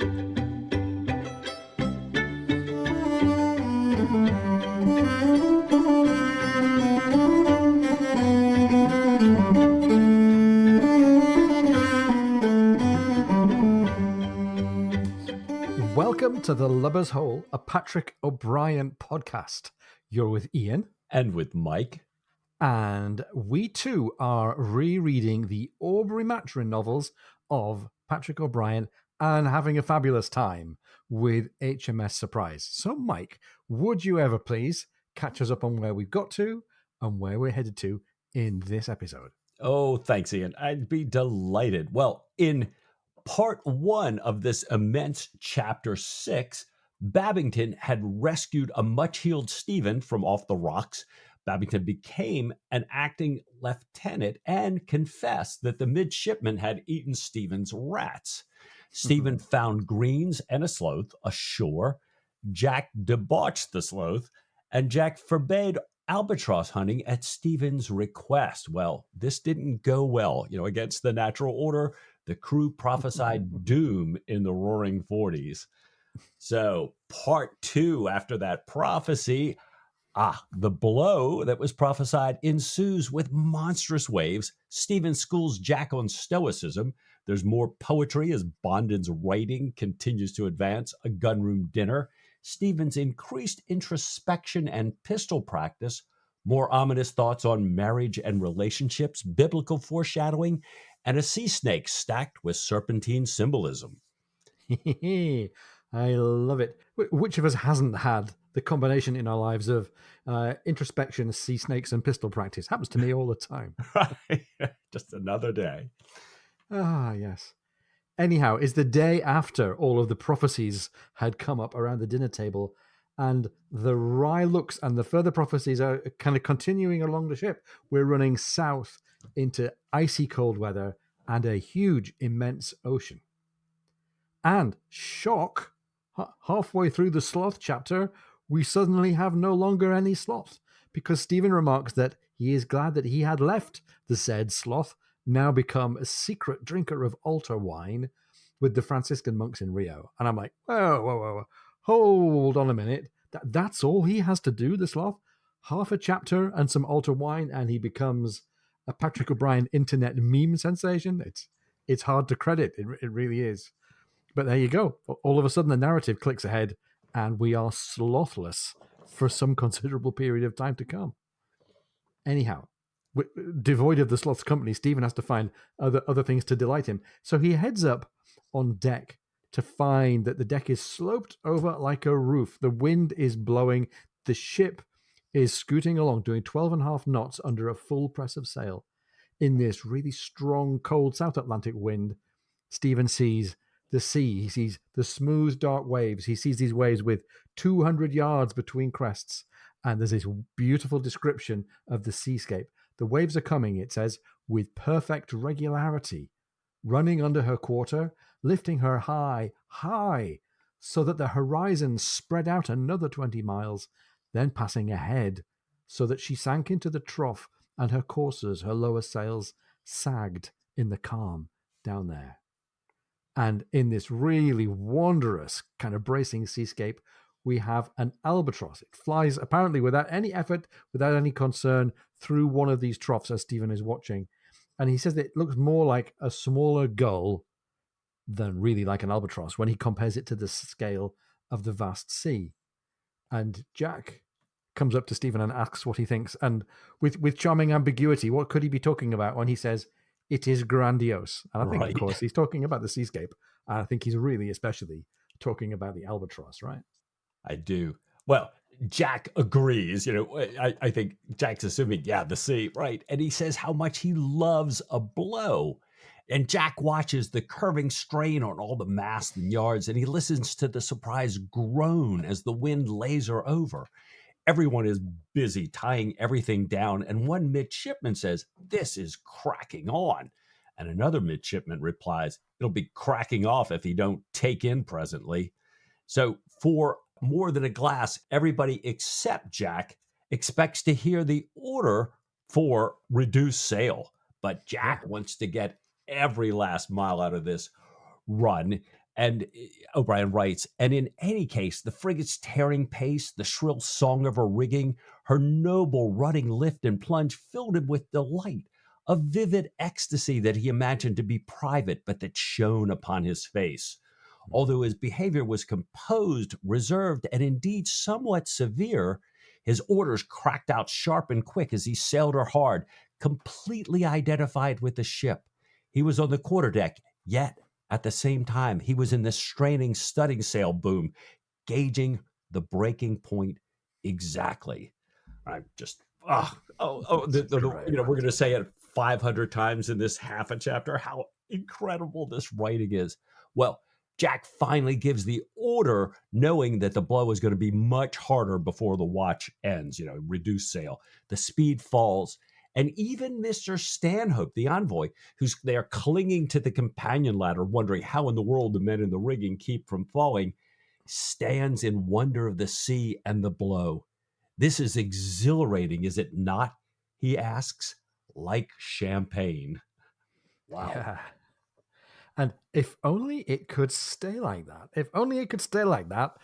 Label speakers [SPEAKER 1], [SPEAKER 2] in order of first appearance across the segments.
[SPEAKER 1] Welcome to The Lubber's Hole, a Patrick O'Brien podcast. You're with Ian.
[SPEAKER 2] And with Mike.
[SPEAKER 1] And we too are rereading the Aubrey Maturin novels of Patrick O'Brien and having a fabulous time with HMS Surprise. So, Mike, would you ever please catch us up on where we've got to and where we're headed to in this episode?
[SPEAKER 2] Oh, thanks, Ian. I'd be delighted. Well, in part one of this immense chapter 6, Babington had rescued a much-healed Stephen from off the rocks. Babington became an acting lieutenant and confessed that the midshipman had eaten Stephen's rats. Stephen found greens and a sloth ashore. Jack debauched the sloth, and Jack forbade albatross hunting at Stephen's request. Well, this didn't go well. Against the natural order, the crew prophesied doom in the roaring 40s. So part 2 after that prophecy, the blow that was prophesied ensues with monstrous waves. Stephen schools Jack on stoicism. There's more poetry as Bonden's writing continues to advance. A gunroom dinner. Stephen's increased introspection and pistol practice. More ominous thoughts on marriage and relationships. Biblical foreshadowing. And a sea snake stacked with serpentine symbolism.
[SPEAKER 1] I love it. Which of us hasn't had the combination in our lives of introspection, sea snakes, and pistol practice? Happens to me all the time.
[SPEAKER 2] Right. Just another day.
[SPEAKER 1] Ah, yes. Anyhow, it's the day after all of the prophecies had come up around the dinner table, and the wry looks and the further prophecies are kind of continuing along the ship. We're running south into icy cold weather and a huge, immense ocean. And shock, halfway through the sloth chapter, we suddenly have no longer any sloth, because Stephen remarks that he is glad that he had left the said sloth, now become a secret drinker of altar wine with the Franciscan monks in Rio. And I'm like, whoa, hold on a minute. That's all he has to do, the sloth? Half a chapter and some altar wine, and he becomes a Patrick O'Brien internet meme sensation. It's hard to credit. It really is. But there you go. All of a sudden, the narrative clicks ahead, and we are slothless for some considerable period of time to come. Anyhow, devoid of the sloth's company, Stephen has to find other things to delight him. So he heads up on deck to find that the deck is sloped over like a roof. The wind is blowing. The ship is scooting along, doing 12.5 knots under a full press of sail. In this really strong, cold South Atlantic wind, Stephen sees the sea. He sees the smooth, dark waves. He sees these waves with 200 yards between crests. And there's this beautiful description of the seascape. The waves are coming, it says, with perfect regularity, running under her quarter, lifting her high, so that the horizon spread out another 20 miles, then passing ahead, so that she sank into the trough, and her coursers, her lower sails, sagged in the calm down there. And in this really wondrous kind of bracing seascape, we have an albatross. It flies apparently without any effort, without any concern, through one of these troughs as Stephen is watching. And he says that it looks more like a smaller gull than really like an albatross when he compares it to the scale of the vast sea. And Jack comes up to Stephen and asks what he thinks. And with charming ambiguity, what could he be talking about when he says, it is grandiose? And I think, of course, he's talking about the seascape. And I think he's really especially talking about the albatross, right?
[SPEAKER 2] I do. Well, Jack agrees. I think Jack's assuming, the sea, right? And he says how much he loves a blow. And Jack watches the curving strain on all the masts and yards, and he listens to the surprised groan as the wind lays her over. Everyone is busy tying everything down, and one midshipman says, "This is cracking on." And another midshipman replies, "It'll be cracking off if he don't take in presently." So for more than a glass, everybody except Jack expects to hear the order for reduced sail. But Jack wants to get every last mile out of this run. And O'Brien writes, and in any case, the frigate's tearing pace, the shrill song of her rigging, her noble running lift and plunge filled him with delight, a vivid ecstasy that he imagined to be private, but that shone upon his face. Although his behavior was composed, reserved, and indeed somewhat severe, his orders cracked out sharp and quick as he sailed her hard, completely identified with the ship. He was on the quarterdeck, yet at the same time, he was in the straining studding sail boom, gauging the breaking point exactly. I'm just,
[SPEAKER 1] Great
[SPEAKER 2] we're going to
[SPEAKER 1] writing.
[SPEAKER 2] say it 500 times in this half a chapter, how incredible this writing is. Well, Jack finally gives the order, knowing that the blow is going to be much harder before the watch ends, reduce sail. The speed falls. And even Mr. Stanhope, the envoy, who's there clinging to the companion ladder, wondering how in the world the men in the rigging keep from falling, stands in wonder of the sea and the blow. This is exhilarating, is it not? He asks, like champagne. Wow.
[SPEAKER 1] Yeah. And if only it could stay like that. If only it could stay like that.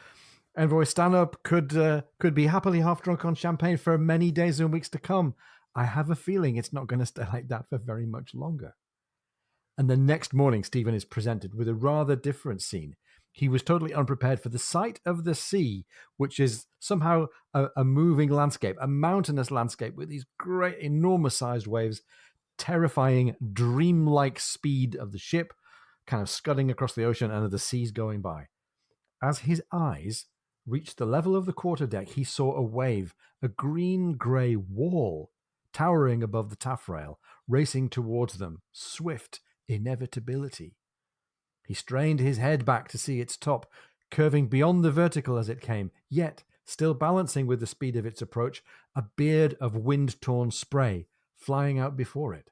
[SPEAKER 1] Envoy Stanhope could be happily half drunk on champagne for many days and weeks to come. I have a feeling it's not going to stay like that for very much longer. And the next morning, Stephen is presented with a rather different scene. He was totally unprepared for the sight of the sea, which is somehow a moving landscape, a mountainous landscape with these great, enormous sized waves, terrifying, dreamlike speed of the ship, kind of scudding across the ocean and of the seas going by. As his eyes reached the level of the quarterdeck, he saw a wave, a green-grey wall, towering above the taffrail, racing towards them, swift inevitability. He strained his head back to see its top, curving beyond the vertical as it came, yet still balancing with the speed of its approach, a beard of wind-torn spray flying out before it.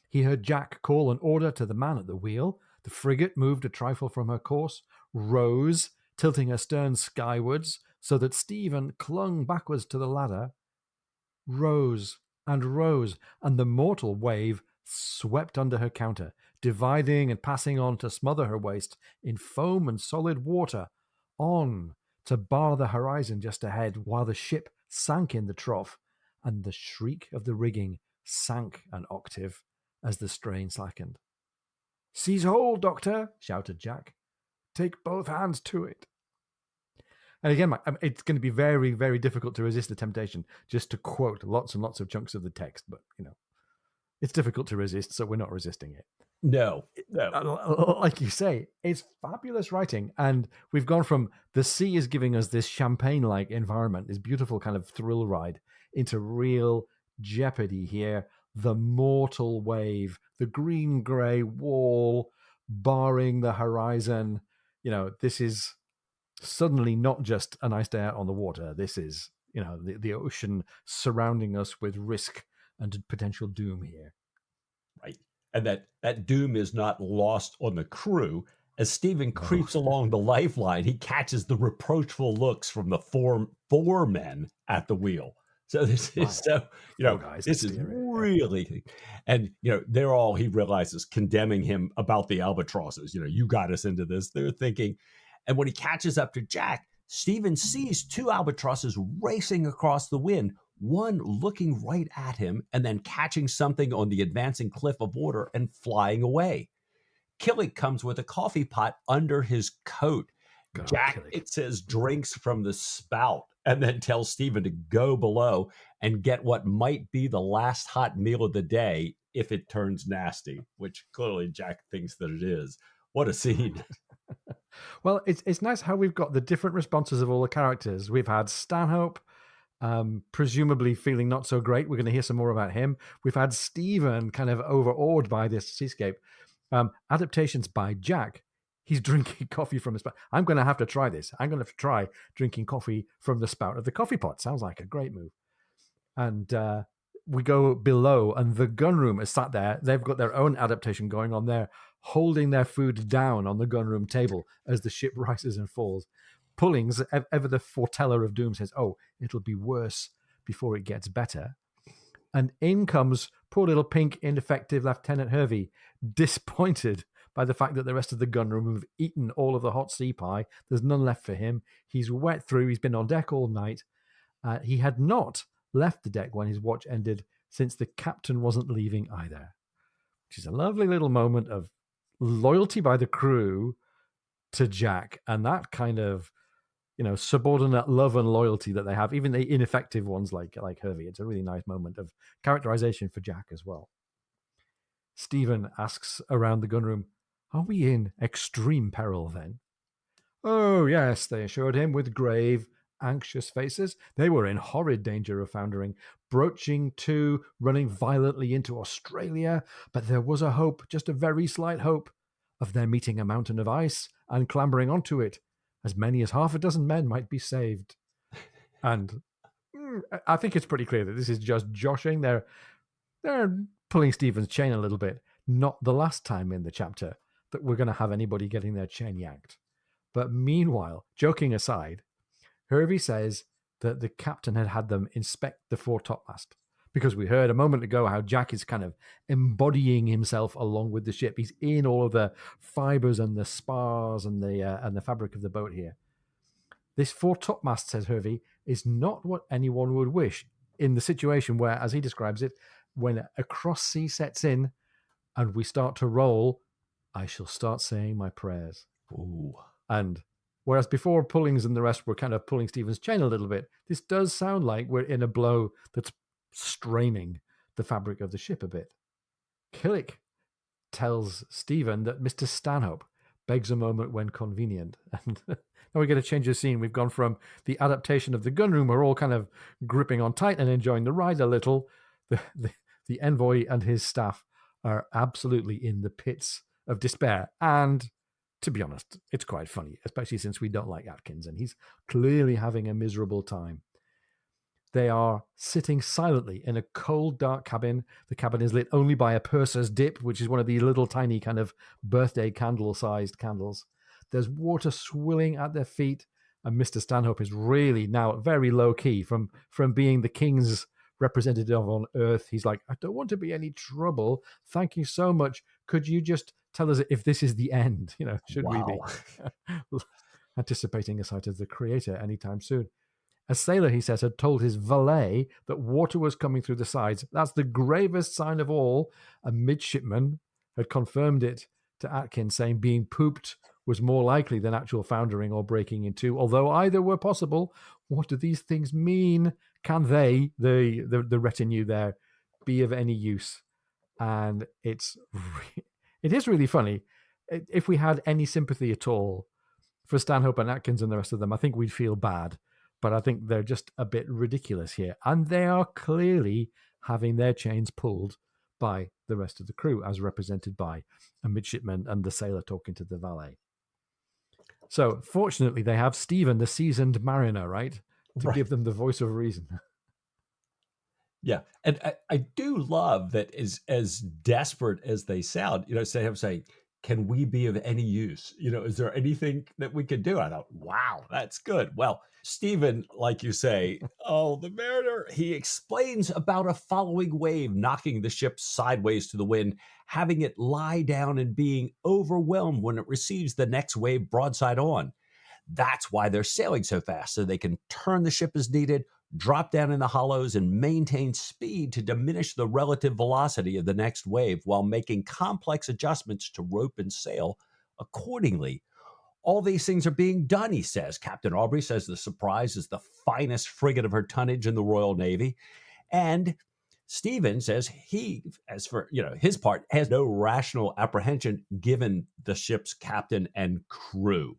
[SPEAKER 1] He heard Jack call an order to the man at the wheel. The frigate moved a trifle from her course, rose, tilting her stern skywards, so that Stephen clung backwards to the ladder, rose and rose, and the mortal wave swept under her counter, dividing and passing on to smother her waist in foam and solid water, on to bar the horizon just ahead, while the ship sank in the trough, and the shriek of the rigging sank an octave as the strain slackened. "Seize hold, Doctor!" shouted Jack. "Take both hands to it." And again, it's going to be very, very difficult to resist the temptation just to quote lots and lots of chunks of the text, but, it's difficult to resist, so we're not resisting it.
[SPEAKER 2] No.
[SPEAKER 1] Like you say, it's fabulous writing. And we've gone from the sea is giving us this champagne-like environment, this beautiful kind of thrill ride, into real jeopardy here. The mortal wave, the green-grey wall barring the horizon. This is suddenly not just a nice day out on the water. This is, the ocean surrounding us with risk and potential doom here.
[SPEAKER 2] Right. And that doom is not lost on the crew. As Stephen creeps along the lifeline, he catches the reproachful looks from the four men at the wheel. So this is this is really, and they're all, he realizes, condemning him about the albatrosses. You got us into this. They're thinking, and when he catches up to Jack, Stephen sees two albatrosses racing across the wind, one looking right at him and then catching something on the advancing cliff of water and flying away. Killick comes with a coffee pot under his coat. Jack, it says, drinks from the spout and then tells Stephen to go below and get what might be the last hot meal of the day if it turns nasty, which clearly Jack thinks that it is. What a scene.
[SPEAKER 1] Well, it's nice how we've got the different responses of all the characters. We've had Stanhope, presumably feeling not so great. We're going to hear some more about him. We've had Stephen kind of overawed by this seascape. Adaptations by Jack. He's drinking coffee from the spout. I'm going to have to try this. I'm going to have to try drinking coffee from the spout of the coffee pot. Sounds like a great move. And we go below, and the gunroom is sat there. They've got their own adaptation going on there, holding their food down on the gunroom table as the ship rises and falls. Pullings, ever the foreteller of doom, says, "Oh, it'll be worse before it gets better." And in comes poor little pink, ineffective Lieutenant Hervey, disappointed by the fact that the rest of the gunroom have eaten all of the hot sea pie. There's none left for him. He's wet through. He's been on deck all night. He had not left the deck when his watch ended, since the captain wasn't leaving either, which is a lovely little moment of loyalty by the crew to Jack, and that kind of, subordinate love and loyalty that they have, even the ineffective ones like Hervey. It's a really nice moment of characterization for Jack as well. Stephen asks around the gunroom, "Are we in extreme peril then?" "Oh, yes," they assured him with grave, anxious faces. They were in horrid danger of foundering, broaching to, running violently into Australia, but there was a hope, just a very slight hope, of their meeting a mountain of ice and clambering onto it. As many as half a dozen men might be saved. And I think it's pretty clear that this is just joshing. They're pulling Stephen's chain a little bit. Not the last time in the chapter that we're going to have anybody getting their chain yanked. But meanwhile, joking aside, Hervey says that the captain had them inspect the foretopmast, because we heard a moment ago how Jack is kind of embodying himself along with the ship. He's in all of the fibers and the spars and the fabric of the boat here. This foretopmast, says Hervey, is not what anyone would wish in the situation where, as he describes it, when a cross sea sets in and we start to roll, I shall start saying my prayers.
[SPEAKER 2] Ooh.
[SPEAKER 1] And whereas before Pullings and the rest were kind of pulling Stephen's chain a little bit, this does sound like we're in a blow that's straining the fabric of the ship a bit. Killick tells Stephen that Mr. Stanhope begs a moment when convenient. And now we get a change of scene. We've gone from the adaptation of the gunroom, we're all kind of gripping on tight and enjoying the ride a little. The envoy and his staff are absolutely in the pits of despair. And to be honest, it's quite funny, especially since we don't like Atkins, and he's clearly having a miserable time. They are sitting silently in a cold, dark cabin. The cabin is lit only by a purser's dip, which is one of these little tiny kind of birthday candle-sized candles. There's water swilling at their feet, and Mr. Stanhope is really now very low-key from being the king's representative on Earth. He's like, I don't want to be any trouble. Thank you so much. Could you just tell us if this is the end? Should we be anticipating a sight of the creator anytime soon? A sailor, he says, had told his valet that water was coming through the sides. That's the gravest sign of all. A midshipman had confirmed it to Atkins, saying being pooped was more likely than actual foundering or breaking in two, although either were possible. What do these things mean? Can they, the retinue there, be of any use? And it is really funny. If we had any sympathy at all for Stanhope and Atkins and the rest of them, I think we'd feel bad. But I think they're just a bit ridiculous here. And they are clearly having their chains pulled by the rest of the crew, as represented by a midshipman and the sailor talking to the valet. So fortunately, they have Stephen, the seasoned mariner, right? To give them the voice of reason.
[SPEAKER 2] Yeah. And I do love that as desperate as they sound, say, can we be of any use? Is there anything that we could do? I thought, wow, that's good. Well, Stephen, like you say, the mariner, he explains about a following wave knocking the ship sideways to the wind, having it lie down and being overwhelmed when it receives the next wave broadside on. That's why they're sailing so fast, so they can turn the ship as needed, drop down in the hollows, and maintain speed to diminish the relative velocity of the next wave while making complex adjustments to rope and sail accordingly. All these things are being done, he says. Captain Aubrey says the Surprise is the finest frigate of her tonnage in the Royal Navy. And Stephen says he, as for his part, has no rational apprehension given the ship's captain and crew.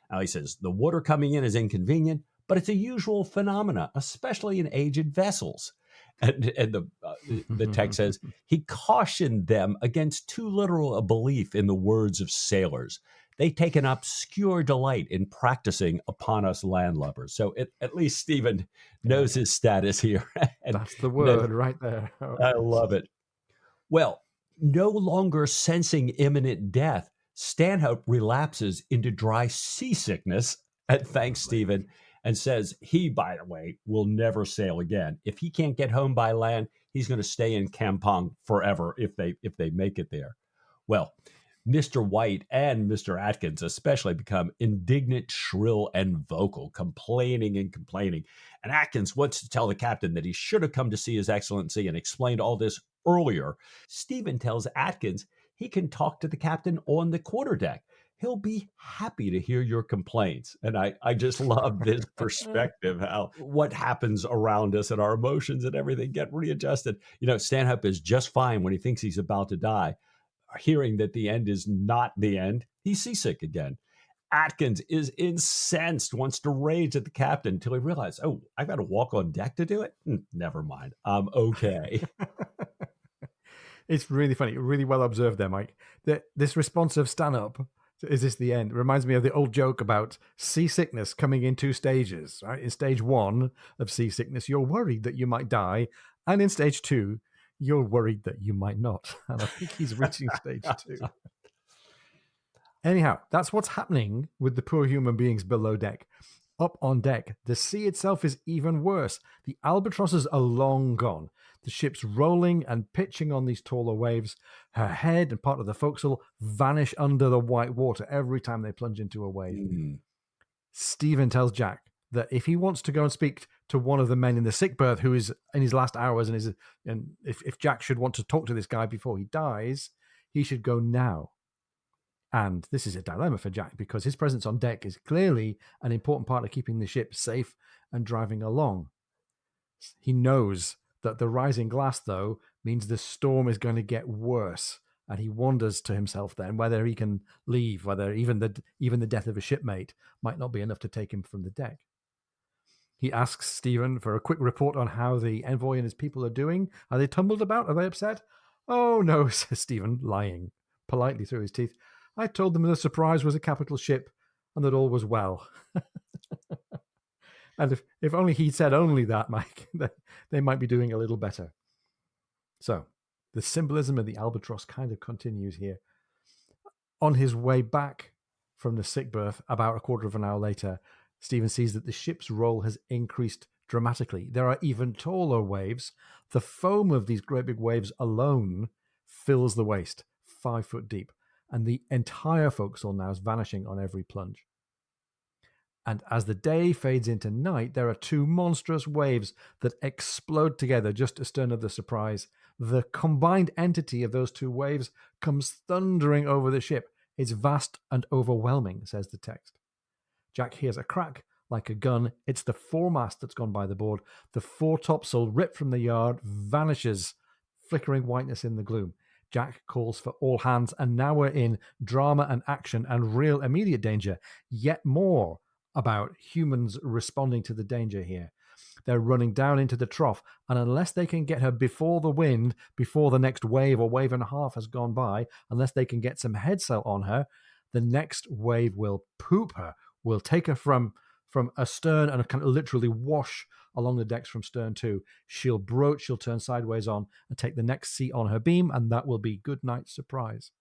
[SPEAKER 2] Now he says the water coming in is inconvenient, but it's a usual phenomena, especially in aged vessels. And the text says he cautioned them against too literal a belief in the words of sailors. They take an obscure delight in practicing upon us landlubbers. So at least Stephen knows his status here. And
[SPEAKER 1] that's the word right there.
[SPEAKER 2] I love it. Well, no longer sensing imminent death, Stanhope relapses into dry seasickness and thanks Stephen and says he, by the way, will never sail again. If he can't get home by land, he's going to stay in Kampong forever if they make it there. Well, Mr. White and Mr. Atkins especially become indignant, shrill, and vocal, complaining and complaining. And Atkins wants to tell the captain that he should have come to see His Excellency and explained all this earlier. Stephen tells Atkins he can talk to the captain on the quarterdeck. He'll be happy to hear your complaints. And I just love this perspective, how what happens around us and our emotions and everything get readjusted. Stanhope is just fine when he thinks he's about to die. Hearing that the end is not the end, he's seasick again. Atkins is incensed, wants to rage at the captain until he realizes, oh, I've got to walk on deck to do it? Never mind. I'm okay.
[SPEAKER 1] It's really funny, really well observed there, Mike. This response of stand up, is this the end? It reminds me of the old joke about seasickness coming in two stages, right? In stage 1 of seasickness, you're worried that you might die. And in stage 2, you're worried that you might not. And I think he's reaching stage 2. Anyhow, that's what's happening with the poor human beings below deck. Up on deck, the sea itself is even worse. The albatrosses are long gone. The ship's rolling and pitching on these taller waves. Her head and part of the forecastle vanish under the white water every time they plunge into a wave. Stephen tells Jack that if he wants to go and speak to one of the men in the sick berth who is in his last hours and if Jack should want to talk to this guy before he dies, he should go now. And this is a dilemma for Jack because his presence on deck is clearly an important part of keeping the ship safe and driving along. He knows that the rising glass, though, means the storm is going to get worse. And he wonders to himself then whether he can leave, whether even the death of a shipmate might not be enough to take him from the deck. He asks Stephen for a quick report on how the envoy and his people are doing. Are they tumbled about? Are they upset? Oh, no, says Stephen, lying politely through his teeth. I told them the Surprise was a capital ship and that all was well. And if only he'd said only that, Mike, they might be doing a little better. So the symbolism of the albatross kind of continues here. On his way back from the sick berth, about a quarter of an hour later, Stephen sees that the ship's roll has increased dramatically. There are even taller waves. The foam of these great big waves alone fills the waist, 5 foot deep, and the entire forecastle now is vanishing on every plunge. And as the day fades into night, there are 2 monstrous waves that explode together just astern of the Surprise. The combined entity of those 2 waves comes thundering over the ship. It's vast and overwhelming, says the text. Jack hears a crack like a gun. It's the foremast that's gone by the board. The foretopsail, ripped from the yard, vanishes, flickering whiteness in the gloom. Jack calls for all hands, and now we're in drama and action and real immediate danger. Yet more about humans responding to the danger here. They're running down into the trough, and unless they can get her before the wind, before the next wave or wave and a half has gone by, unless they can get some headsail on her, the next wave will poop her, will take her from astern and kind of literally wash along the decks from stern to. She'll broach, she'll turn sideways on and take the next seat on her beam, and that will be good night Surprise.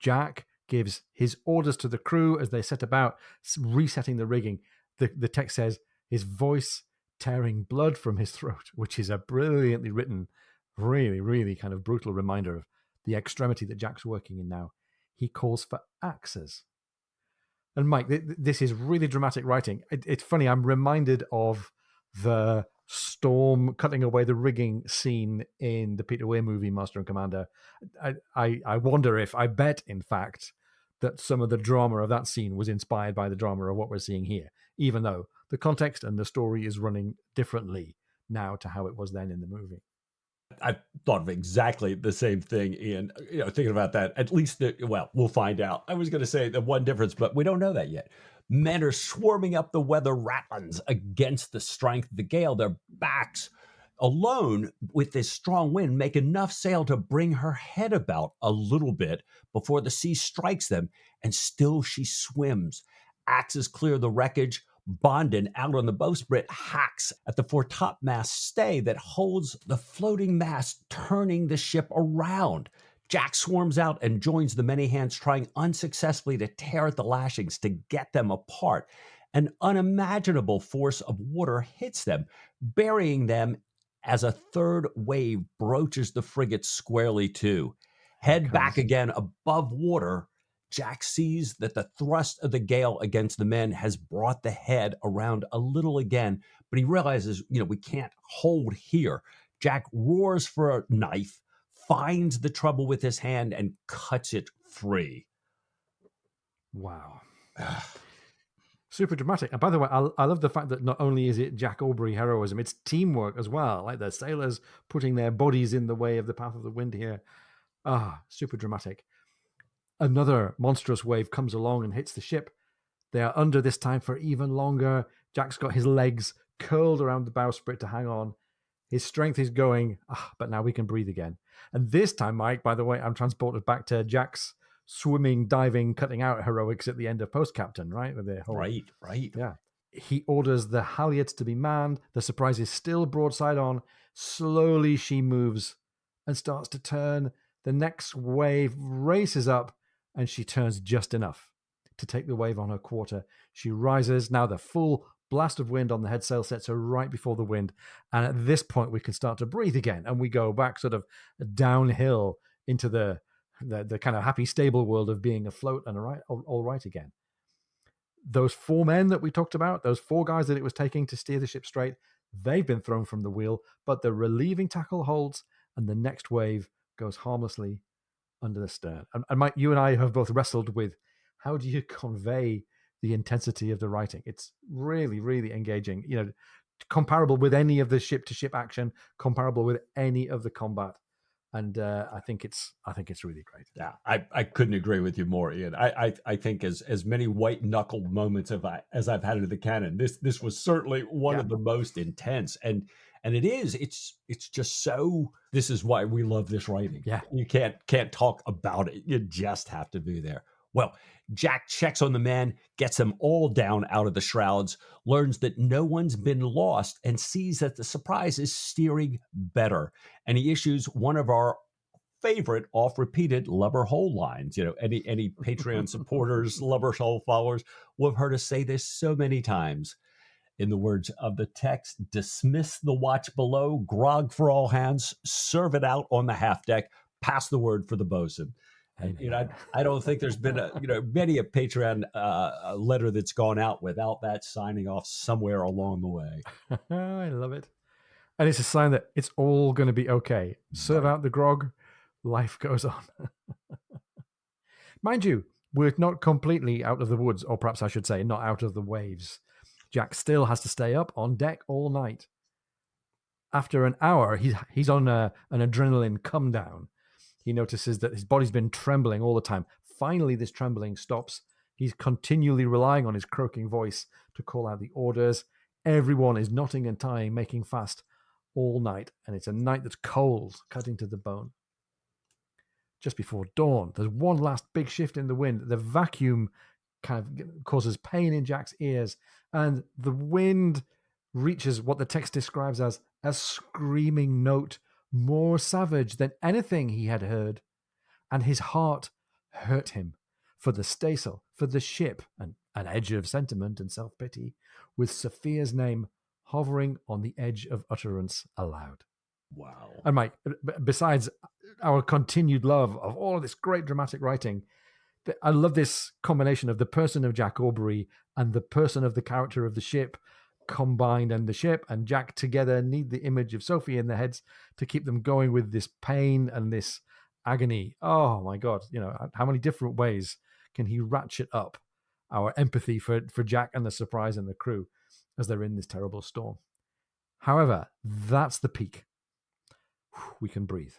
[SPEAKER 1] Jack gives his orders to the crew as they set about resetting the rigging. The text says, his voice tearing blood from his throat, which is a brilliantly written, really, really kind of brutal reminder of the extremity that Jack's working in now. He calls for axes. And Mike, this is really dramatic writing. It's funny, I'm reminded of the storm cutting away the rigging scene in the Peter Weir movie Master and Commander. I wonder if, I bet in fact, that some of the drama of that scene was inspired by the drama of what we're seeing here, even though the context and the story is running differently now to how it was then in the movie.
[SPEAKER 2] I thought of exactly the same thing, Ian. Thinking about that, at least, we'll find out. I was going to say the one difference, but we don't know that yet. Men are swarming up the weather ratlins against the strength of the gale. Their backs alone, with this strong wind, make enough sail to bring her head about a little bit before the sea strikes them, and still she swims. Axes clear the wreckage. Bonden, out on the bowsprit, hacks at the foretopmast stay that holds the floating mast, turning the ship around. Jack swarms out and joins the many hands trying unsuccessfully to tear at the lashings to get them apart. An unimaginable force of water hits them, burying them as a third wave broaches the frigate squarely to.
[SPEAKER 1] Here it
[SPEAKER 2] Head back
[SPEAKER 1] comes.
[SPEAKER 2] again above water, Jack sees that the thrust of the gale against the men has brought the head around a little again, but he realizes, we can't hold here. Jack roars for a knife, finds the trouble with his hand, and cuts it free.
[SPEAKER 1] Wow. Super dramatic. And by the way, I love the fact that not only is it Jack Aubrey heroism, it's teamwork as well. Like the sailors putting their bodies in the way of the path of the wind here. Super dramatic. Another monstrous wave comes along and hits the ship. They are under this time for even longer. Jack's got his legs curled around the bowsprit to hang on. His strength is going, but now we can breathe again. And this time, Mike, by the way, I'm transported back to Jack's swimming, diving, cutting out heroics at the end of Post Captain, right? With the whole,
[SPEAKER 2] Right.
[SPEAKER 1] yeah. He orders the halyards to be manned. The Surprise is still broadside on. Slowly she moves and starts to turn. The next wave races up and she turns just enough to take the wave on her quarter. She rises. Now the full blast of wind on the headsail sets her right before the wind. And at this point, we can start to breathe again. And we go back sort of downhill into the kind of happy, stable world of being afloat and all right again. Those 4 men that we talked about, those 4 guys that it was taking to steer the ship straight, they've been thrown from the wheel, but the relieving tackle holds and the next wave goes harmlessly under the stern. And Mike, you and I have both wrestled with how do you convey the intensity of the writing? It's really, really engaging. Comparable with any of the ship-to-ship action, comparable with any of the combat. And I think it's really great.
[SPEAKER 2] Yeah, I couldn't agree with you more, Ian. I think as many white knuckled moments as I've had in the canon, this was certainly one of the most intense, and it's just so. This is why we love this writing.
[SPEAKER 1] Yeah,
[SPEAKER 2] you can't talk about it. You just have to be there. Well, Jack checks on the men, gets them all down out of the shrouds, learns that no one's been lost, and sees that the Surprise is steering better. And he issues one of our favorite oft-repeated Lubber Hole lines. Any Patreon supporters, Lubber Hole followers will have heard us say this so many times. In the words of the text, dismiss the watch below, grog for all hands, serve it out on the half deck, pass the word for the bosun. And I don't think there's been many a Patreon letter that's gone out without that signing off somewhere along the way.
[SPEAKER 1] I love it. And it's a sign that it's all going to be okay. Serve out the grog, life goes on. Mind you, we're not completely out of the woods, or perhaps I should say, not out of the waves. Jack still has to stay up on deck all night. After an hour, he's on an adrenaline come down. He notices that his body's been trembling all the time. Finally, this trembling stops. He's continually relying on his croaking voice to call out the orders. Everyone is knotting and tying, making fast all night, and it's a night that's cold, cutting to the bone. Just before dawn, there's one last big shift in the wind. The vacuum kind of causes pain in Jack's ears, and the wind reaches what the text describes as a screaming note, more savage than anything he had heard. And his heart hurt him for the staysail, for the ship, and an edge of sentiment and self-pity, with Sophia's name hovering on the edge of utterance aloud.
[SPEAKER 2] Wow.
[SPEAKER 1] And Mike, besides our continued love of all of this great dramatic writing, I love this combination of the person of Jack Aubrey and the person of the character of the ship combined, and the ship and Jack together need the image of Sophie in their heads to keep them going with this pain and this agony. Oh my God, how many different ways can he ratchet up our empathy for Jack and the Surprise and the crew as they're in this terrible storm? However, that's the peak. We can breathe.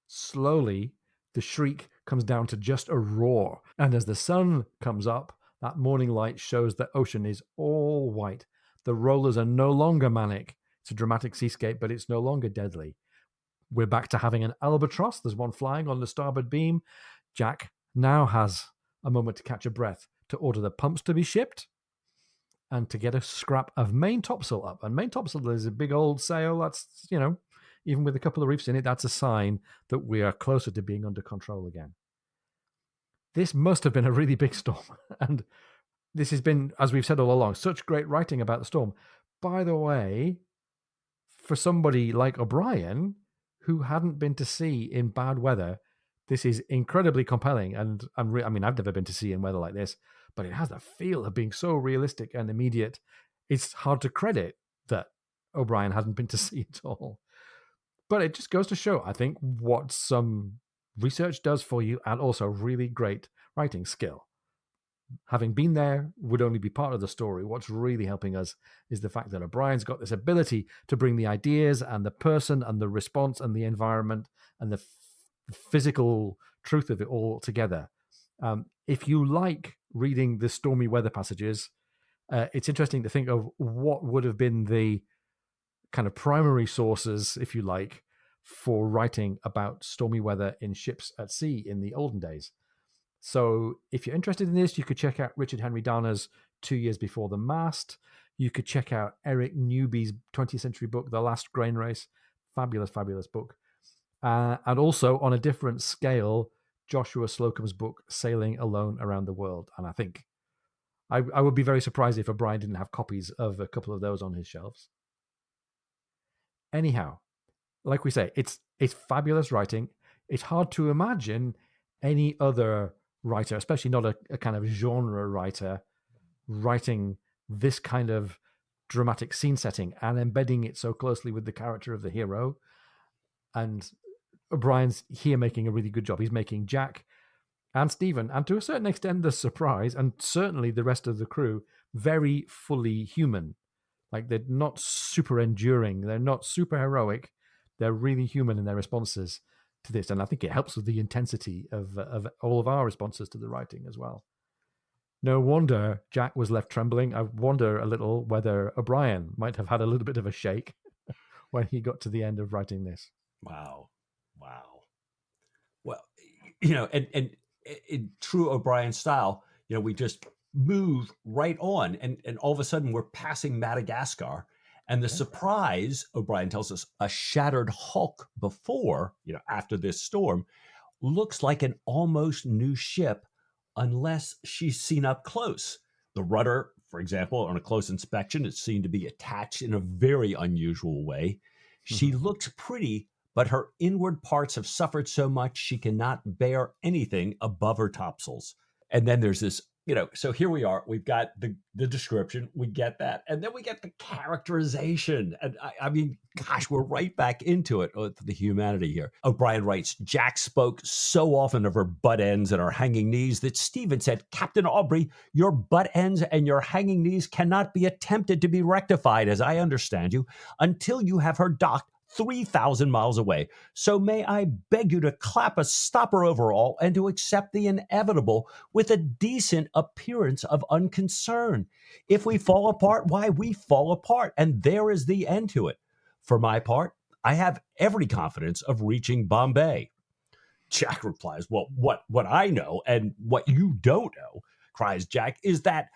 [SPEAKER 1] Slowly, the shriek comes down to just a roar. And as the sun comes up, that morning light shows the ocean is all white. The rollers are no longer manic. It's a dramatic seascape, but it's no longer deadly. We're back to having an albatross. There's one flying on the starboard beam. Jack now has a moment to catch a breath, to order the pumps to be shipped, and to get a scrap of main topsail up. And main topsail is a big old sail. That's, even with a couple of reefs in it, that's a sign that we are closer to being under control again. This must have been a really big storm. And this has been, as we've said all along, such great writing about the storm. By the way, for somebody like O'Brien, who hadn't been to sea in bad weather, This is incredibly compelling, and I mean, I've never been to sea in weather like this, but it has the feel of being so realistic and immediate. It's hard to credit that O'Brien hasn't been to sea at all. But it just goes to show, I think, what some research does for you, and also really great writing skill. Having been there would only be part of the story. What's really helping us is the fact that O'Brien's got this ability to bring the ideas and the person and the response and the environment and the physical truth of it all together. If you like reading the stormy weather passages, it's interesting to think of what would have been the kind of primary sources, if you like, for writing about stormy weather in ships at sea in the olden days. So if you're interested in this, you could check out Richard Henry Dana's 2 Years Before the Mast. You could check out Eric Newby's 20th century book, The Last Grain Race. Fabulous, fabulous book. And also, on a different scale, Joshua Slocum's book, Sailing Alone Around the World. And I think I would be very surprised if O'Brien didn't have copies of a couple of those on his shelves. Anyhow, like we say, it's fabulous writing. It's hard to imagine any other writer, especially not a kind of genre writer, writing this kind of dramatic scene setting and embedding it so closely with the character of the hero. And O'Brien's here making a really good job. He's making Jack and Stephen, and to a certain extent the Surprise, and certainly the rest of the crew, very fully human. Like, they're not super enduring, they're not super heroic, they're really human in their responses to this. And I think it helps with the intensity of all of our responses to the writing as well. No wonder Jack was left trembling. I wonder a little whether O'Brien might have had a little bit of a shake when he got to the end of writing this.
[SPEAKER 2] Wow. Well, and in true O'Brien style, we just move right on, and all of a sudden we're passing Madagascar. And the Surprise, O'Brien tells us, a shattered hulk before, after this storm, looks like an almost new ship unless she's seen up close. The rudder, for example, on a close inspection, is seen to be attached in a very unusual way. She looks pretty, but her inward parts have suffered so much she cannot bear anything above her topsails. And then there's this, so here we are. We've got the description. We get that. And then we get the characterization. And I mean, gosh, we're right back into it with the humanity here. O'Brien writes, Jack spoke so often of her butt ends and her hanging knees that Stephen said, Captain Aubrey, your butt ends and your hanging knees cannot be attempted to be rectified, as I understand you, until you have her docked 3,000 miles away. So may I beg you to clap a stopper over all and to accept the inevitable with a decent appearance of unconcern. If we fall apart, why, we fall apart, and there is the end to it. For my part, I have every confidence of reaching Bombay. Jack replies, well, what I know and what you don't know, cries Jack, is that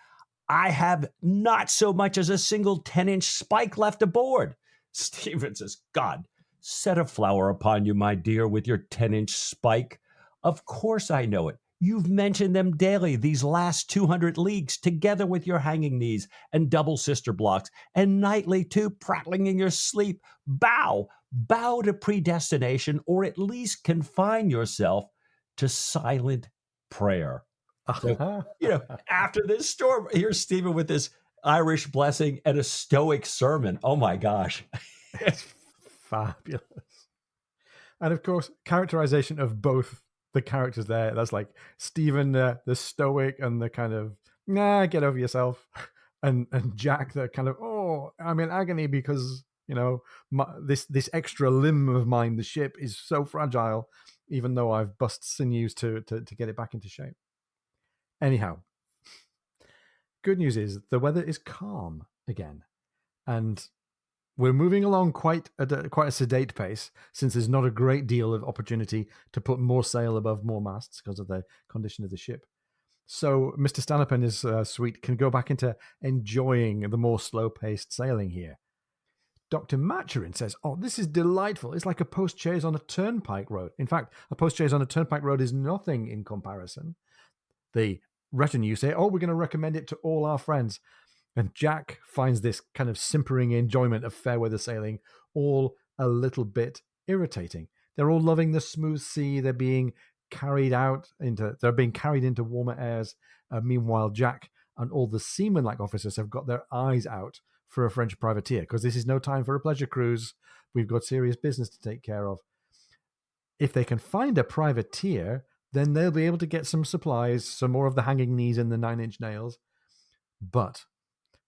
[SPEAKER 2] I have not so much as a single 10-inch spike left aboard. Stephen says, God, set a flower upon you, my dear, with your 10-inch spike. Of course I know it. You've mentioned them daily these last 200 leagues, together with your hanging knees and double sister blocks, and nightly too, prattling in your sleep. Bow to predestination, or at least confine yourself to silent prayer. So, after this storm, here's Stephen with this Irish blessing and a stoic sermon. Oh my gosh.
[SPEAKER 1] It's fabulous. And of course, characterization of both the characters there. That's like Stephen, the stoic and the kind of, get over yourself. And Jack, the kind of, I'm in agony because, this extra limb of mine, the ship, is so fragile, even though I've bust sinews to get it back into shape. Anyhow, good news is the weather is calm again. And we're moving along quite a sedate pace, since there's not a great deal of opportunity to put more sail above more masts because of the condition of the ship. So Mr. Stanhope and his suite can go back into enjoying the more slow-paced sailing here. Dr. Maturin says, this is delightful. It's like a post-chaise on a turnpike road. In fact, a post-chaise on a turnpike road is nothing in comparison. The retinue say, we're going to recommend it to all our friends. And Jack finds this kind of simpering enjoyment of fair weather sailing all a little bit irritating. They're all loving the smooth sea. They're being they're being carried into warmer airs. Meanwhile, Jack and all the seaman-like officers have got their eyes out for a French privateer, because this is no time for a pleasure cruise. We've got serious business to take care of. If they can find a privateer, then they'll be able to get some supplies, some more of the hanging knees and the 9-inch nails. But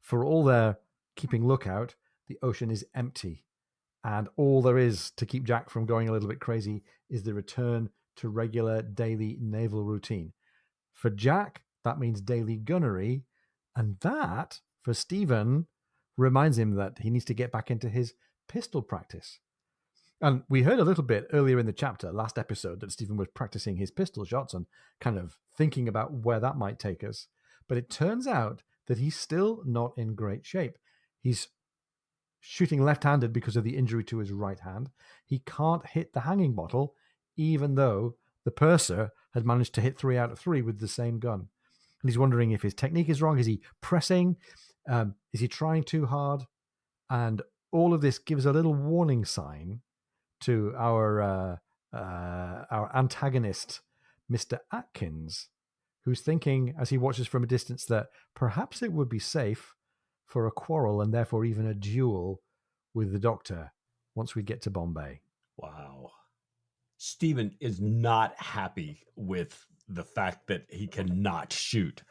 [SPEAKER 1] for all their keeping lookout, the ocean is empty. And all there is to keep Jack from going a little bit crazy is the return to regular daily naval routine. For Jack, that means daily gunnery. And that, for Stephen, reminds him that he needs to get back into his pistol practice. And we heard a little bit earlier in the chapter, last episode, that Stephen was practicing his pistol shots and kind of thinking about where that might take us. But it turns out that he's still not in great shape. He's shooting left-handed because of the injury to his right hand. He can't hit the hanging bottle, even though the purser had managed to hit 3 out of 3 with the same gun. And he's wondering if his technique is wrong. Is he pressing? Is he trying too hard? And all of this gives a little warning sign to our antagonist, Mr. Atkins, who's thinking, as he watches from a distance, that perhaps it would be safe for a quarrel and therefore even a duel with the Doctor once we get to Bombay.
[SPEAKER 2] Wow. Stephen is not happy with the fact that he cannot shoot,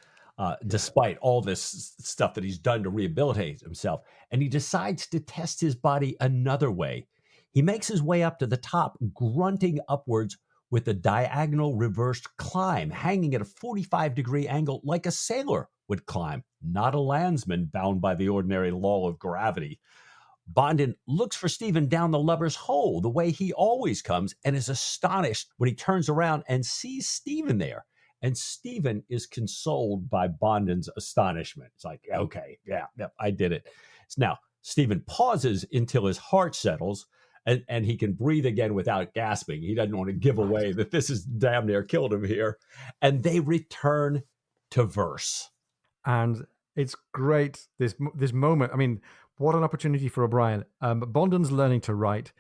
[SPEAKER 2] despite all this stuff that he's done to rehabilitate himself. And he decides to test his body another way. He makes his way up to the top, grunting upwards with a diagonal reversed climb, hanging at a 45-degree angle like a sailor would climb, not a landsman bound by the ordinary law of gravity. Bonden looks for Stephen down the lover's hole the way he always comes, and is astonished when he turns around and sees Stephen there. And Stephen is consoled by Bonden's astonishment. It's like, okay, yeah, I did it. So now Stephen pauses until his heart settles, and he can breathe again without gasping. He doesn't want to give away that this is damn near killed him here. And they return to verse.
[SPEAKER 1] And it's great, this moment. I mean, what an opportunity for O'Brien. Bonden's learning to write.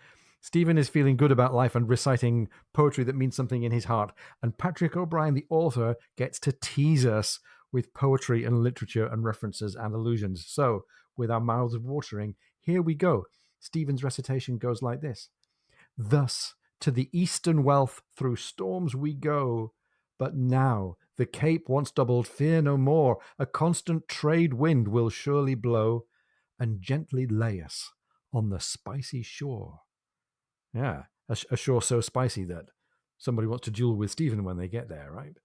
[SPEAKER 1] Stephen is feeling good about life and reciting poetry that means something in his heart. And Patrick O'Brien, the author, gets to tease us with poetry and literature and references and allusions. So, with our mouths watering, here we go. Stephen's recitation goes like this. Thus, to the eastern wealth through storms we go. But now, the Cape once doubled, fear no more. A constant trade wind will surely blow and gently lay us on the spicy shore. Yeah, a shore so spicy that somebody wants to duel with Stephen when they get there, right?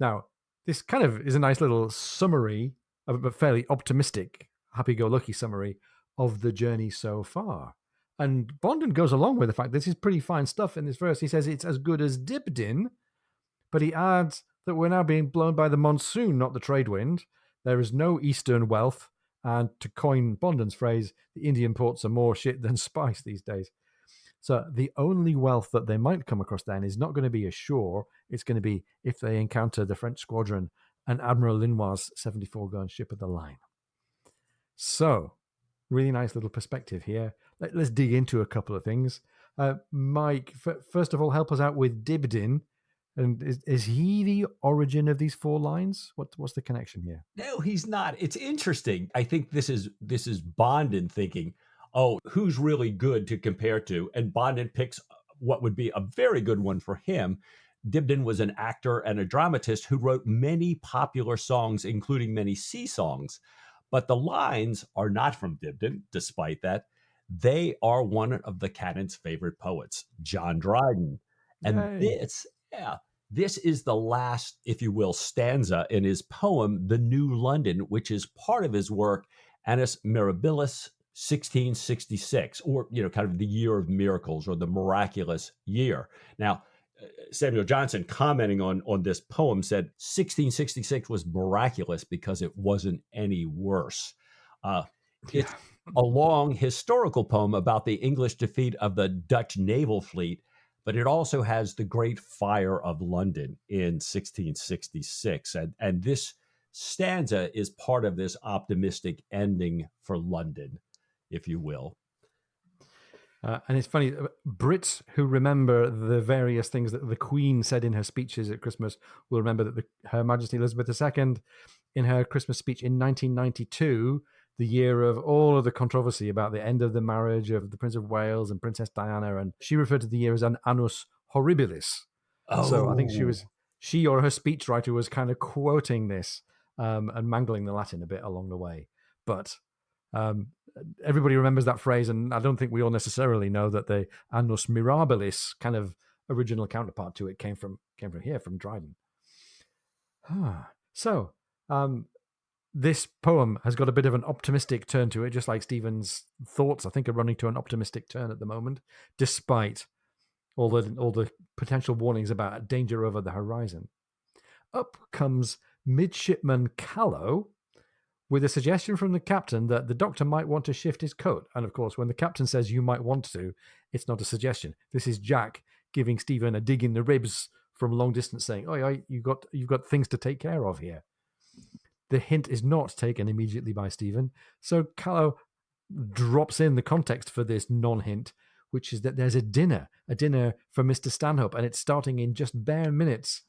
[SPEAKER 1] Now, this kind of is a nice little summary, of a fairly optimistic, happy-go-lucky summary of the journey so far. And Bonden goes along with the fact this is pretty fine stuff in this verse. He says it's as good as Dibdin, but he adds that we're now being blown by the monsoon, not the trade wind. There is no eastern wealth, and to coin Bonden's phrase, the Indian ports are more shit than spice these days. So the only wealth that they might come across then is not going to be ashore. It's going to be if they encounter the French squadron and Admiral Linois' 74-gun ship of the line. So, really nice little perspective here. Let's dig into a couple of things. Mike, first of all, help us out with Dibdin. And is he the origin of these 4 lines? What's the connection here?
[SPEAKER 2] No, he's not. It's interesting. I think this is Bonden thinking, oh, who's really good to compare to? And Bonden picks what would be a very good one for him. Dibdin was an actor and a dramatist who wrote many popular songs, including many sea songs. But the lines are not from Dibdin, despite that. They are one of the canon's favorite poets, John Dryden. And
[SPEAKER 1] Yay.
[SPEAKER 2] this is the last, if you will, stanza in his poem, The New London, which is part of his work, Annus Mirabilis 1666, or, kind of the year of miracles or the miraculous year. Now, Samuel Johnson, commenting on this poem, said 1666 was miraculous because it wasn't any worse. It's a long historical poem about the English defeat of the Dutch naval fleet, but it also has the Great Fire of London in 1666. And this stanza is part of this optimistic ending for London, if you will.
[SPEAKER 1] And it's funny, Brits who remember the various things that the Queen said in her speeches at Christmas will remember that Her Majesty Elizabeth II, in her Christmas speech in 1992, the year of all of the controversy about the end of the marriage of the Prince of Wales and Princess Diana, and she referred to the year as an annus horribilis. So I think
[SPEAKER 2] Oh,
[SPEAKER 1] she or her speechwriter was kind of quoting this and mangling the Latin a bit along the way. But um, everybody remembers that phrase, and I don't think we all necessarily know that the annus mirabilis kind of original counterpart to it came from here, from Dryden. So this poem has got a bit of an optimistic turn to it, just like Stephen's thoughts, I think, are running to an optimistic turn at the moment, despite all the potential warnings about danger over the horizon. Up comes Midshipman Callow with a suggestion from the captain that the doctor might want to shift his coat. And of course, when the captain says you might want to, it's not a suggestion. This is Jack giving Stephen a dig in the ribs from long distance, saying, "Oh, you've got things to take care of here." The hint is not taken immediately by Stephen, so Callow drops in the context for this non-hint, which is that there's a dinner for Mr. Stanhope, and it's starting in just bare minutes.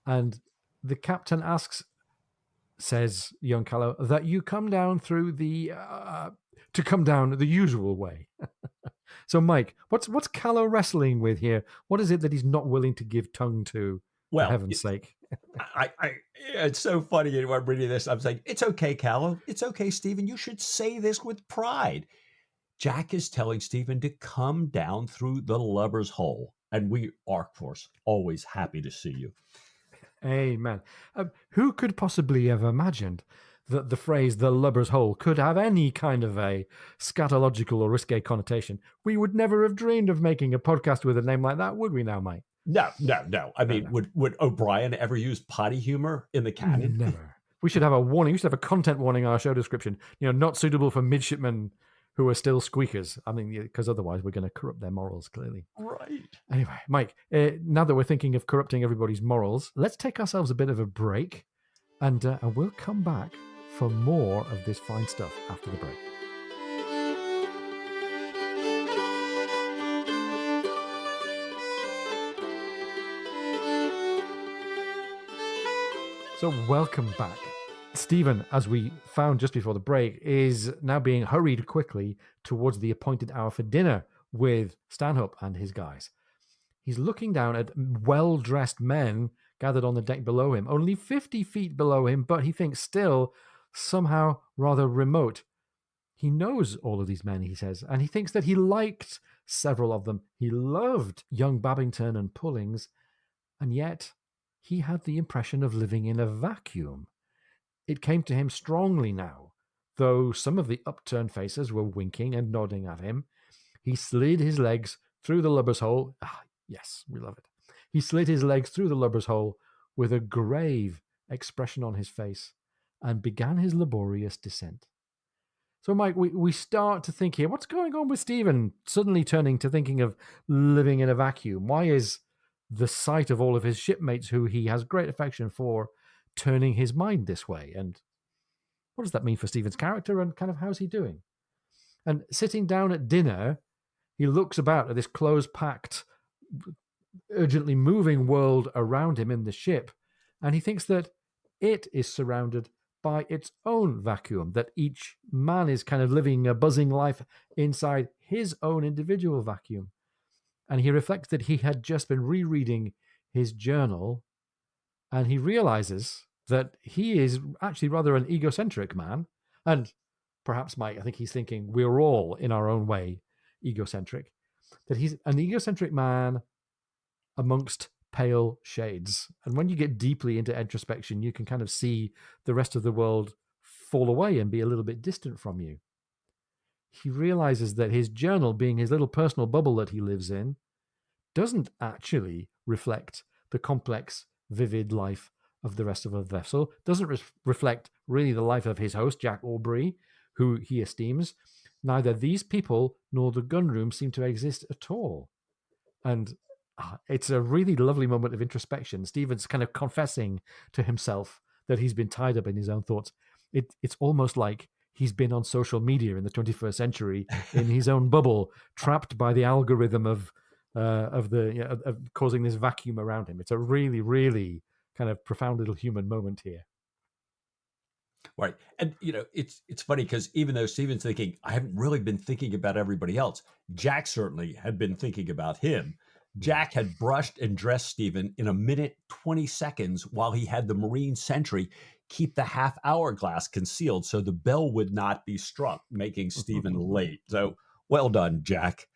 [SPEAKER 1] And the captain says young Callow, that you come down through to come down the usual way. So, Mike, what's Callow wrestling with here? What is it that he's not willing to give tongue to, for
[SPEAKER 2] well,
[SPEAKER 1] heaven's sake?
[SPEAKER 2] it's so funny. You know, I'm reading this. I'm saying, it's okay, Callow. It's okay, Stephen. You should say this with pride. Jack is telling Stephen to come down through the lubber's hole. And we are, of course, always happy to see you.
[SPEAKER 1] Amen. Who could possibly have imagined that the phrase "the lubber's hole" could have any kind of a scatological or risque connotation? We would never have dreamed of making a podcast with a name like that, would we now, Mike?
[SPEAKER 2] No, no, no. I mean,
[SPEAKER 1] No.
[SPEAKER 2] would O'Brien ever use potty humor in the canon?
[SPEAKER 1] Never. We should have a warning. We should have a content warning on our show description. Not suitable for midshipmen who are still squeakers. I mean, because otherwise we're going to corrupt their morals, clearly.
[SPEAKER 2] Right.
[SPEAKER 1] Anyway, Mike, now that we're thinking of corrupting everybody's morals, let's take ourselves a bit of a break, and we'll come back for more of this fine stuff after the break. So welcome back. Stephen, as we found just before the break, is now being hurried quickly towards the appointed hour for dinner with Stanhope and his guys. He's looking down at well-dressed men gathered on the deck below him, only 50 feet below him, but he thinks still somehow rather remote. He knows all of these men, he says, and he thinks that he liked several of them. He loved young Babington and Pullings, and yet he had the impression of living in a vacuum. It came to him strongly now, though some of the upturned faces were winking and nodding at him. He slid his legs through the lubber's hole. Ah, yes, we love it. He slid his legs through the lubber's hole with a grave expression on his face and began his laborious descent. So, Mike, we start to think here, what's going on with Stephen suddenly turning to thinking of living in a vacuum? Why is the sight of all of his shipmates who he has great affection for turning his mind this way? And what does that mean for Stephen's character, and kind of how's he doing? And sitting down at dinner, he looks about at this close-packed, urgently moving world around him in the ship, and he thinks that it is surrounded by its own vacuum, that each man is kind of living a buzzing life inside his own individual vacuum. And he reflects that he had just been rereading his journal, and he realizes that he is actually rather an egocentric man. And perhaps, Mike, I think he's thinking we're all in our own way egocentric, that he's an egocentric man amongst pale shades. And when you get deeply into introspection, you can kind of see the rest of the world fall away and be a little bit distant from you. He realizes that his journal, being his little personal bubble that he lives in, doesn't actually reflect the complex, vivid life of the rest of the vessel, doesn't reflect really the life of his host, Jack Aubrey, who he esteems. Neither these people nor the gunroom seem to exist at all. And it's a really lovely moment of introspection. Stephen's kind of confessing to himself that he's been tied up in his own thoughts. It's almost like he's been on social media in the 21st century in his own bubble, trapped by the algorithm of causing this vacuum around him. It's a really, really kind of profound little human moment here.
[SPEAKER 2] Right. And it's funny because even though Steven's thinking, I haven't really been thinking about everybody else, Jack certainly had been thinking about him. Jack had brushed and dressed Stephen in a minute 20 seconds while he had the Marine sentry keep the half hourglass concealed so the bell would not be struck, making Stephen late. So well done, Jack.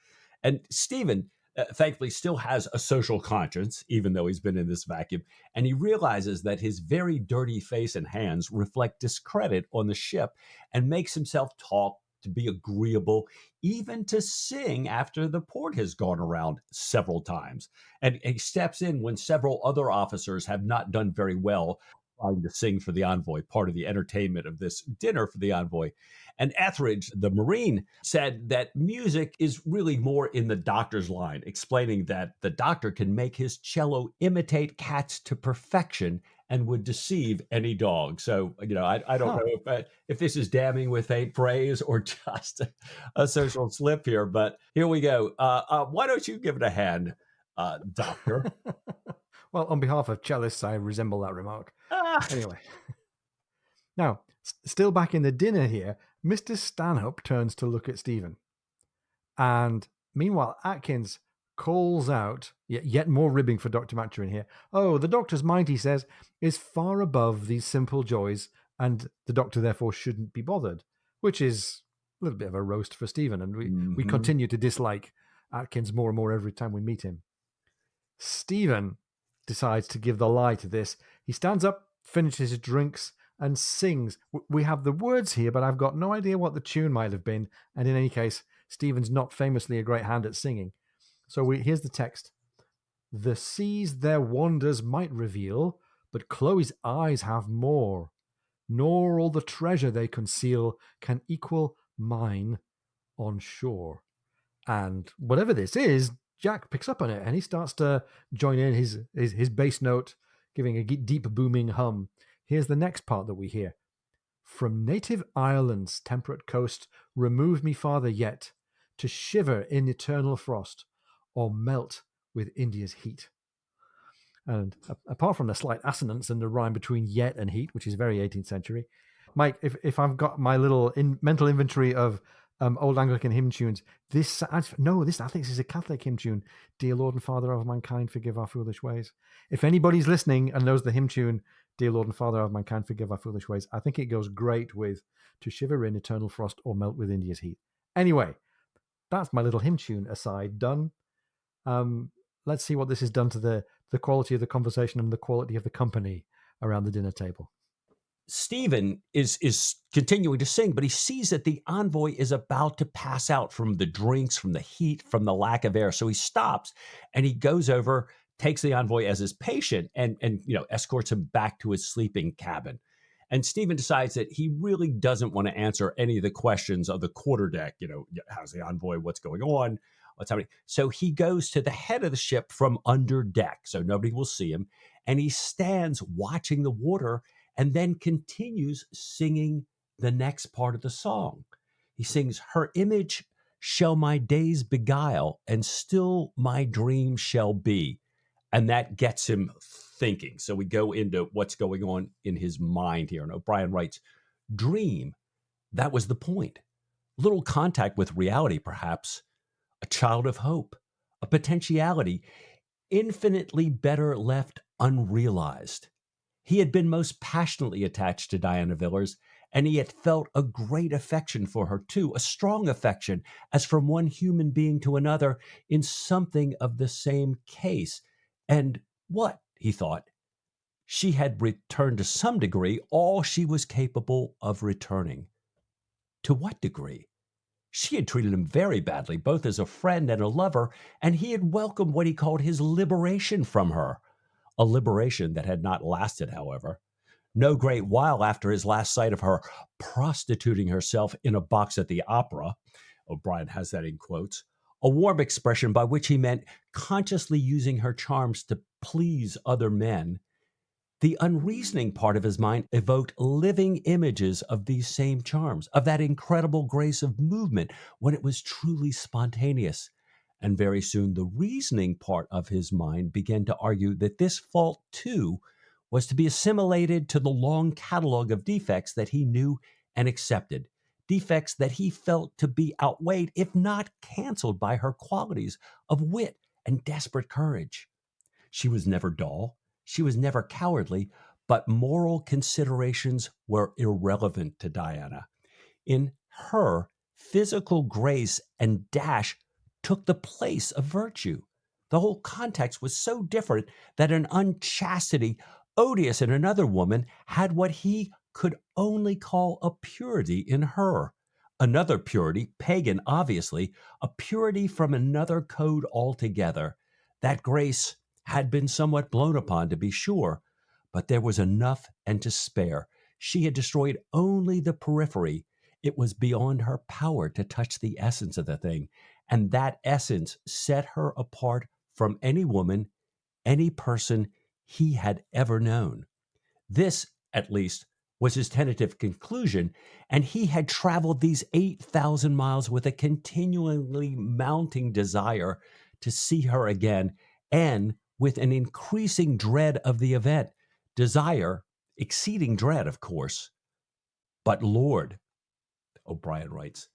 [SPEAKER 2] And Stephen, thankfully, still has a social conscience, even though he's been in this vacuum. And he realizes that his very dirty face and hands reflect discredit on the ship and makes himself talk to be agreeable, even to sing after the port has gone around several times. And he steps in when several other officers have not done very well trying to sing for the envoy, part of the entertainment of this dinner for the envoy. And Etheridge, the Marine, said that music is really more in the doctor's line, explaining that the doctor can make his cello imitate cats to perfection and would deceive any dog. So, I don't know if this is damning with faint praise or just a social slip here, but here we go. Why don't you give it a hand, Doctor?
[SPEAKER 1] Well, on behalf of cellists, I resemble that remark. Anyway. Now, still back in the dinner here, Mr. Stanhope turns to look at Stephen. And meanwhile, Atkins calls out, yet more ribbing for Dr. Maturin here. Oh, the doctor's mind, he says, is far above these simple joys, and the doctor therefore shouldn't be bothered, which is a little bit of a roast for Stephen. And we continue to dislike Atkins more and more every time we meet him. Stephen decides to give the lie to this. He stands up, finishes his drinks, and sings. We have the words here, but I've got no idea what the tune might have been. And in any case, Stephen's not famously a great hand at singing. So here's the text. The seas their wonders might reveal, but Chloe's eyes have more. Nor all the treasure they conceal can equal mine on shore. And whatever this is, Jack picks up on it and he starts to join in his bass note, giving a deep booming hum. Here's the next part that we hear. From native Ireland's temperate coast, remove me farther yet, to shiver in eternal frost, or melt with India's heat. And apart from the slight assonance and the rhyme between yet and heat, which is very 18th century, Mike, if I've got my little mental inventory of old Anglican hymn tunes, I think this is a Catholic hymn tune. Dear Lord and Father of mankind, forgive our foolish ways. If anybody's listening and knows the hymn tune, Dear Lord and Father of mankind, forgive our foolish ways, I think it goes great with to shiver in eternal frost or melt with India's heat. Anyway, that's my little hymn tune aside done. Let's see what this has done to the quality of the conversation and the quality of the company around the dinner table.
[SPEAKER 2] Stephen is continuing to sing, but he sees that the envoy is about to pass out from the drinks, from the heat, from the lack of air. So he stops and he goes over, takes the envoy as his patient, and escorts him back to his sleeping cabin. And Stephen decides that he really doesn't want to answer any of the questions of the quarterdeck. How's the envoy? What's going on? What's happening? So he goes to the head of the ship from under deck, so nobody will see him, and he stands watching the water and then continues singing the next part of the song. He sings, her image shall my days beguile, and still my dream shall be. And that gets him thinking. So we go into what's going on in his mind here. And O'Brien writes, dream, that was the point. Little contact with reality, perhaps. A child of hope, a potentiality, infinitely better left unrealized. He had been most passionately attached to Diana Villars, and he had felt a great affection for her too, a strong affection, as from one human being to another in something of the same case. And what, he thought, she had returned to some degree all she was capable of returning. To what degree? She had treated him very badly, both as a friend and a lover, and he had welcomed what he called his liberation from her. A liberation that had not lasted, however. No great while after his last sight of her prostituting herself in a box at the opera, O'Brien has that in quotes, a warm expression by which he meant consciously using her charms to please other men, The unreasoning part of his mind evoked living images of these same charms, of that incredible grace of movement when it was truly spontaneous. And very soon, the reasoning part of his mind began to argue that this fault, too, was to be assimilated to the long catalog of defects that he knew and accepted, defects that he felt to be outweighed, if not canceled, by her qualities of wit and desperate courage. She was never dull. She was never cowardly, but moral considerations were irrelevant to Diana. In her, physical grace and dash took the place of virtue. The whole context was so different that an unchastity odious in another woman had what he could only call a purity in her. Another purity, pagan obviously, a purity from another code altogether. That grace had been somewhat blown upon, to be sure, but there was enough and to spare. She had destroyed only the periphery. It was beyond her power to touch the essence of the thing. And that essence set her apart from any woman, any person he had ever known. This, at least, was his tentative conclusion, and he had traveled these 8,000 miles with a continually mounting desire to see her again, and with an increasing dread of the event. Desire, exceeding dread, of course. But Lord, O'Brien writes,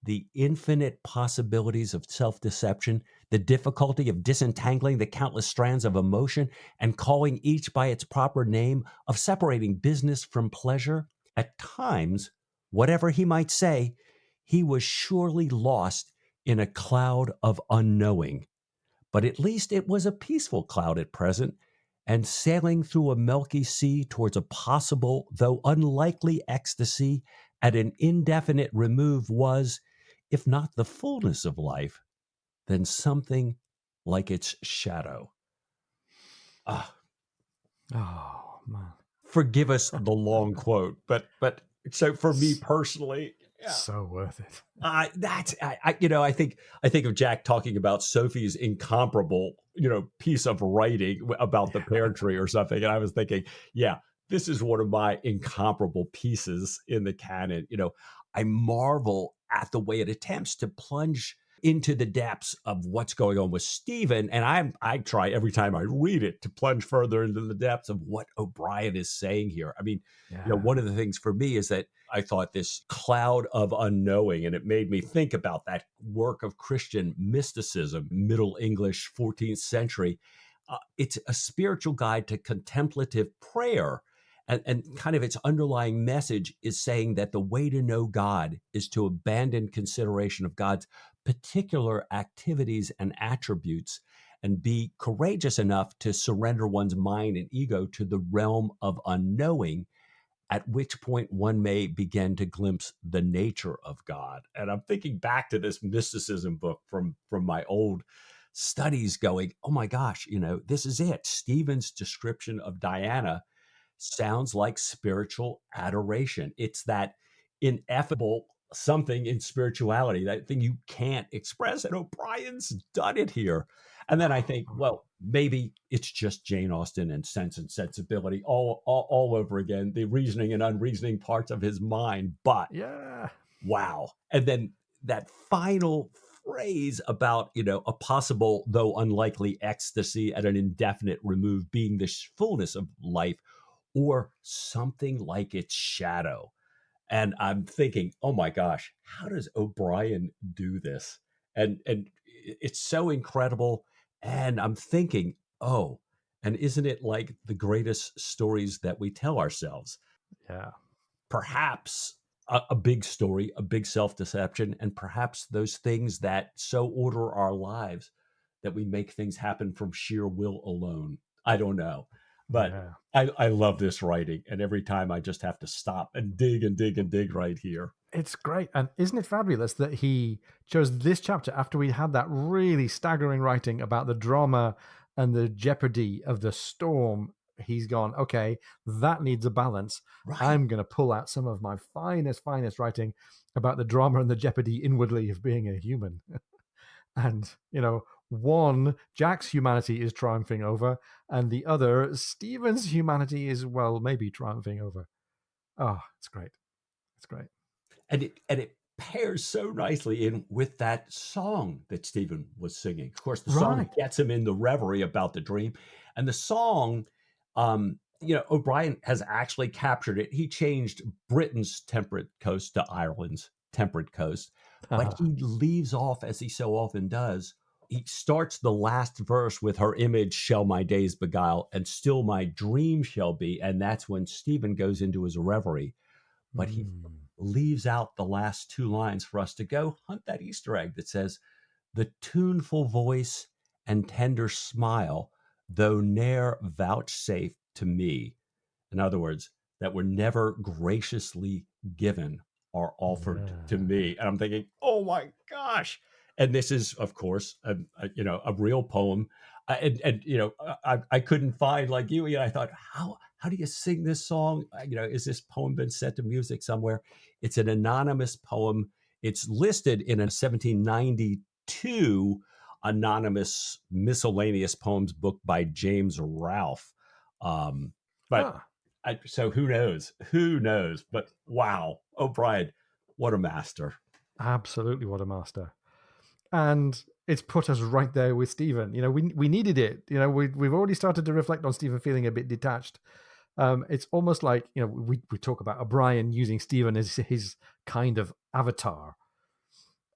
[SPEAKER 2] the infinite possibilities of self deception, the difficulty of disentangling the countless strands of emotion and calling each by its proper name, of separating business from pleasure. At times, whatever he might say, he was surely lost in a cloud of unknowing. But at least it was a peaceful cloud at present, and sailing through a milky sea towards a possible, though unlikely, ecstasy at an indefinite remove was, if not the fullness of life, then something like its shadow. Ah,
[SPEAKER 1] Oh man,
[SPEAKER 2] forgive us the long quote, but so for me
[SPEAKER 1] S-
[SPEAKER 2] personally, yeah,
[SPEAKER 1] so worth it.
[SPEAKER 2] I think of Jack talking about Sophie's incomparable, piece of writing about the pear tree or something, and I was thinking, yeah, this is one of my incomparable pieces in the canon. I marvel at the way it attempts to plunge into the depths of what's going on with Stephen, and I try every time I read it to plunge further into the depths of what O'Brien is saying here. I mean,
[SPEAKER 1] Yeah,
[SPEAKER 2] one of the things for me is that I thought this cloud of unknowing, and it made me think about that work of Christian mysticism, Middle English, 14th century. It's a spiritual guide to contemplative prayer. And kind of its underlying message is saying that the way to know God is to abandon consideration of God's particular activities and attributes and be courageous enough to surrender one's mind and ego to the realm of unknowing, at which point one may begin to glimpse the nature of God. And I'm thinking back to this mysticism book from my old studies going, oh my gosh, this is it. Stephen's description of Diana sounds like spiritual adoration. It's that ineffable something in spirituality, that thing you can't express. And O'Brien's done it here. And then I think, well, maybe it's just Jane Austen and Sense and Sensibility all over again, the reasoning and unreasoning parts of his mind. But
[SPEAKER 1] yeah,
[SPEAKER 2] wow. And then that final phrase about, a possible, though unlikely, ecstasy at an indefinite remove being the fullness of life or something like its shadow. And I'm thinking, oh my gosh, how does O'Brien do this? And it's so incredible. And I'm thinking, oh, and isn't it like the greatest stories that we tell ourselves?
[SPEAKER 1] yeah,
[SPEAKER 2] Perhaps a big story, a big self deception, and perhaps those things that so order our lives that we make things happen from sheer will alone. I don't know. But
[SPEAKER 1] yeah.
[SPEAKER 2] I love this writing. And every time I just have to stop and dig and dig and dig right here.
[SPEAKER 1] It's great. And isn't it fabulous that he chose this chapter after we had that really staggering writing about the drama and the jeopardy of the storm? He's gone, okay, that needs a balance.
[SPEAKER 2] Right.
[SPEAKER 1] I'm going to pull out some of my finest writing about the drama and the jeopardy inwardly of being a human. And, One, Jack's humanity is triumphing over, and the other, Stephen's humanity is, well, maybe triumphing over. Oh, it's great. It's great.
[SPEAKER 2] And it pairs so nicely in with that song that Stephen was singing. Of course, the song
[SPEAKER 1] Right.
[SPEAKER 2] gets him in the reverie about the dream, and the song, O'Brien has actually captured it. He changed Britain's temperate coast to Ireland's temperate coast, but he leaves off, as he so often does. He starts the last verse with her image shall my days beguile, and still my dream shall be, and that's when Stephen goes into his reverie. But he leaves out the last two lines for us to go hunt that Easter egg that says, the tuneful voice and tender smile, though ne'er vouchsafed to me. In other words, that were never graciously given are offered to
[SPEAKER 1] Yeah.
[SPEAKER 2] me. And I'm thinking, oh my gosh. And this is, of course, a real poem. I couldn't find like you. I thought, how do you sing this song? Is this poem been set to music somewhere? It's an anonymous poem. It's listed in a 1792 anonymous miscellaneous poems book by James Ralph. But
[SPEAKER 1] Ah,
[SPEAKER 2] so who knows? Who knows? But wow, O'Brien, what a master!
[SPEAKER 1] absolutely, what a master. And it's put us right there with Stephen. We needed it. We've already started to reflect on Stephen feeling a bit detached. It's almost like, we talk about O'Brien using Stephen as his kind of avatar.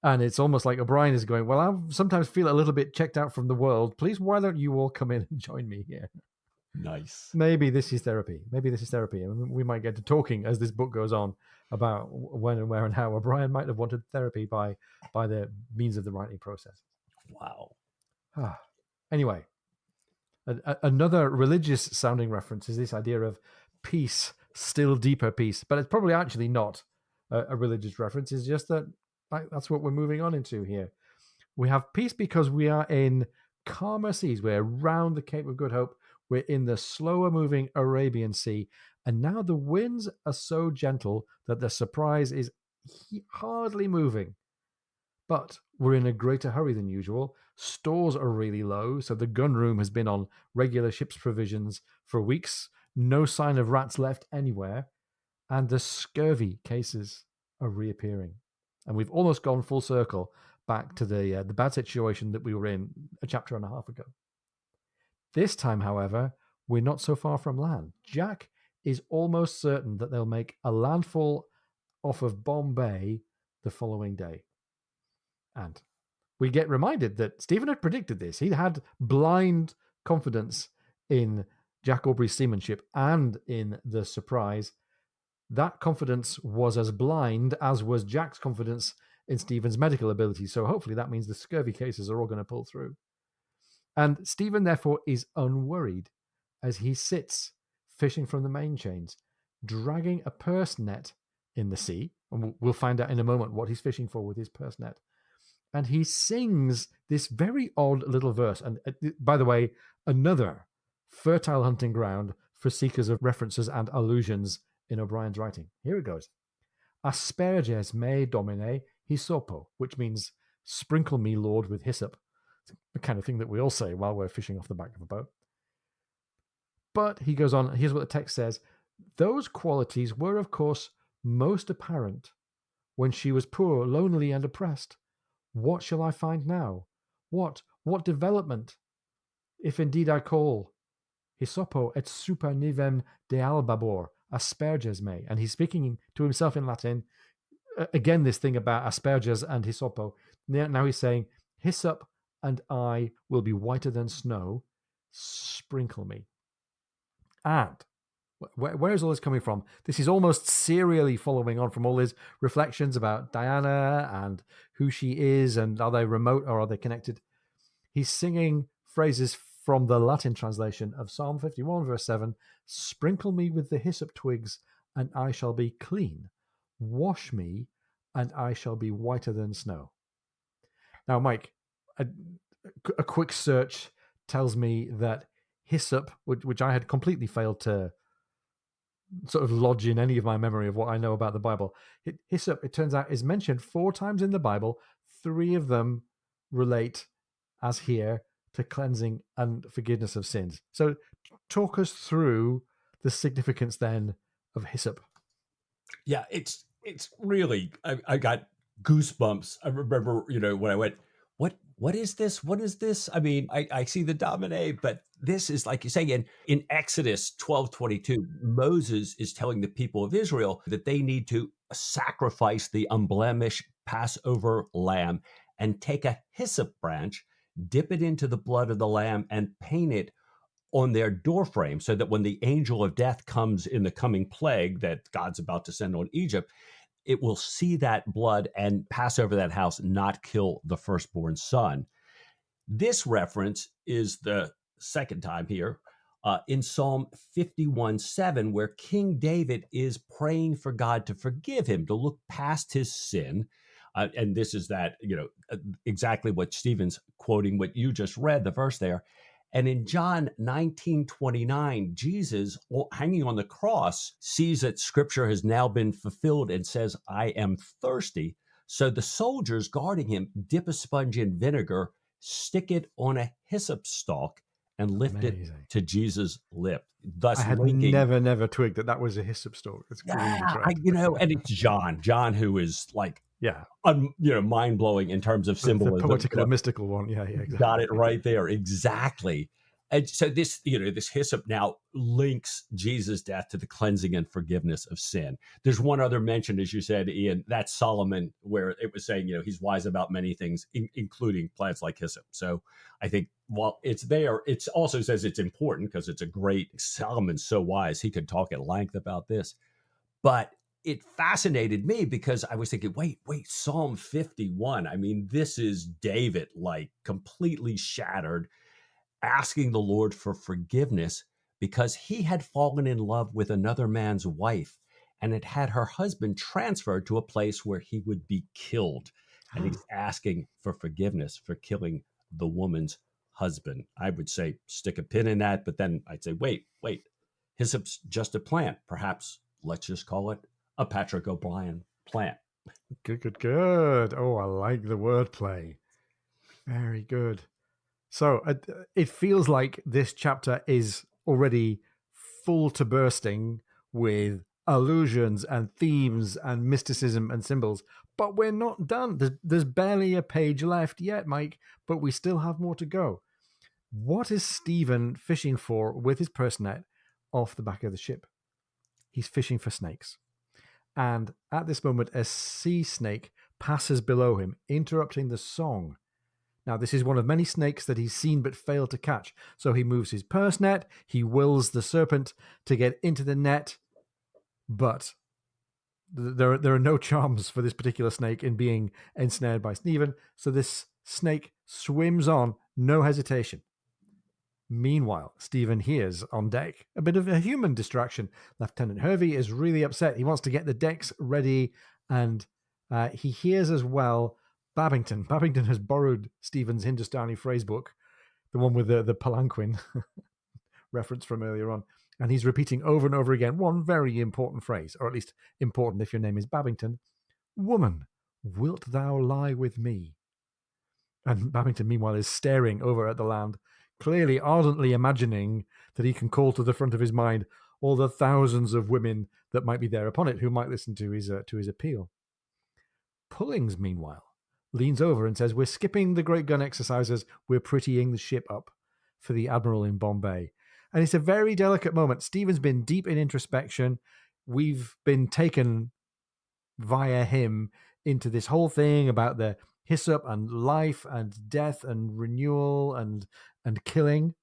[SPEAKER 1] And it's almost like O'Brien is going, well, I sometimes feel a little bit checked out from the world. Please, why don't you all come in and join me here?
[SPEAKER 2] Nice.
[SPEAKER 1] Maybe this is therapy. And we might get to talking as this book goes on about when and where and how O'Brien might have wanted therapy by the means of the writing process.
[SPEAKER 2] Wow.
[SPEAKER 1] Anyway, another religious sounding reference is this idea of peace, still deeper peace. But it's probably actually not a religious reference. It's just that that's what we're moving on into here. We have peace because we are in calmer seas. We're around the Cape of Good Hope. We're in the slower moving Arabian Sea. And now the winds are so gentle that the Surprise is hardly moving. But we're in a greater hurry than usual. Stores are really low, so the gun room has been on regular ship's provisions for weeks. No sign of rats left anywhere. And the scurvy cases are reappearing. And we've almost gone full circle back to the bad situation that we were in a chapter and a half ago. This time, however, we're not so far from land. Jack is almost certain that they'll make a landfall off of Bombay the following day. And we get reminded that Stephen had predicted this. He had blind confidence in Jack Aubrey's seamanship and in the Surprise. That confidence was as blind as was Jack's confidence in Stephen's medical ability. So hopefully that means the scurvy cases are all going to pull through. And Stephen, therefore, is unworried as he sits fishing from the main chains, dragging a purse net in the sea. And we'll find out in a moment what he's fishing for with his purse net. And he sings this very odd little verse. And by the way, another fertile hunting ground for seekers of references and allusions in O'Brien's writing. Here it goes. Asperges me domine hysopo, which means sprinkle me, Lord, with hyssop. It's the kind of thing that we all say while we're fishing off the back of a boat. But he goes on, here's what the text says. Those qualities were, of course, most apparent when she was poor, lonely, and oppressed. What shall I find now? What development? If indeed I call Hysopo et super nivem de albabor, asperges me. And he's speaking to himself in Latin. Again, this thing about asperges and hysopo. Now he's saying, hyssop and I will be whiter than snow. Sprinkle me. And where is all this coming from? This is almost serially following on from all his reflections about Diana and who she is and are they remote or are they connected. He's singing phrases from the Latin translation of Psalm 51, verse 7. Sprinkle me with the hyssop twigs and I shall be clean. Wash me and I shall be whiter than snow. Now, Mike, a quick search tells me that hyssop, which I had completely failed to sort of lodge in any of my memory of what I know about the Bible. Hyssop, it turns out, is mentioned 4 times in the Bible. 3 of them relate as here, to cleansing and forgiveness of sins. So talk us through the significance then of hyssop.
[SPEAKER 2] Yeah, it's really I got goosebumps. I remember, when I went, what is this? What is this? I mean, I see the domine, but this is like you say in Exodus 12:22, Moses is telling the people of Israel that they need to sacrifice the unblemished Passover lamb and take a hyssop branch, dip it into the blood of the lamb, and paint it on their doorframe so that when the angel of death comes in the coming plague that God's about to send on Egypt, it will see that blood and pass over that house, not kill the firstborn son. This reference is the second time here in Psalm 51:7, where King David is praying for God to forgive him, to look past his sin. And this is that, exactly what Stephen's quoting, what you just read, the verse there. And in John 19:29, Jesus, hanging on the cross, sees that scripture has now been fulfilled and says, I am thirsty. So the soldiers guarding him dip a sponge in vinegar, stick it on a hyssop stalk, and lift it
[SPEAKER 1] Amazing.
[SPEAKER 2] to Jesus' lip,
[SPEAKER 1] I
[SPEAKER 2] thus
[SPEAKER 1] had
[SPEAKER 2] linking.
[SPEAKER 1] never twigged that was a hyssop stalk. It's really
[SPEAKER 2] Yeah,
[SPEAKER 1] great.
[SPEAKER 2] and it's John, who is like,
[SPEAKER 1] Yeah,
[SPEAKER 2] mind blowing in terms of
[SPEAKER 1] the
[SPEAKER 2] symbolism.
[SPEAKER 1] poetical and mystical one. Yeah,
[SPEAKER 2] Got it
[SPEAKER 1] exactly.
[SPEAKER 2] right there. Exactly. And so this hyssop now links Jesus' death to the cleansing and forgiveness of sin. There's one other mention, as you said, Ian, that's Solomon, where it was saying, he's wise about many things, including plants like hyssop. So I think while it's there, it also says it's important because it's a great, Solomon's so wise. He could talk at length about this. But it fascinated me because I was thinking, wait, Psalm 51. I mean, this is David, like completely shattered, asking the Lord for forgiveness because he had fallen in love with another man's wife and had her husband transferred to a place where he would be killed. And he's asking for forgiveness for killing the woman's husband. I would say stick a pin in that, but then I'd say, wait, hyssop's just a plant. Perhaps let's just call it a Patrick O'Brien plant.
[SPEAKER 1] Good. Oh, I like the wordplay. Very good. So it feels like this chapter is already full to bursting with allusions and themes and mysticism and symbols. But we're not done. There's barely a page left yet, Mike, but we still have more to go. What is Stephen fishing for with his purse net off the back of the ship? He's fishing for snakes. And at this moment, a sea snake passes below him, interrupting the song. Now, this is one of many snakes that he's seen but failed to catch. So he moves his purse net, he wills the serpent to get into the net, but there are no charms for this particular snake in being ensnared by Stephen. So this snake swims on, no hesitation. Meanwhile, Stephen hears on deck a bit of a human distraction. Lieutenant Hervey is really upset. He wants to get the decks ready, and he hears as well Babington. Babington has borrowed Stephen's Hindustani phrase book, the one with the palanquin reference from earlier on, and he's repeating over and over again one very important phrase, or at least important if your name is Babington. Woman, wilt thou lie with me? And Babington, meanwhile, is staring over at the land, clearly ardently imagining that he can call to the front of his mind all the thousands of women that might be there upon it who might listen to his appeal. Pullings, meanwhile, leans over and says, we're skipping the great gun exercises, we're prettying the ship up for the Admiral in Bombay. And it's a very delicate moment. Stephen's been deep in introspection. We've been taken via him into this whole thing about the hyssop and life and death and renewal and killing.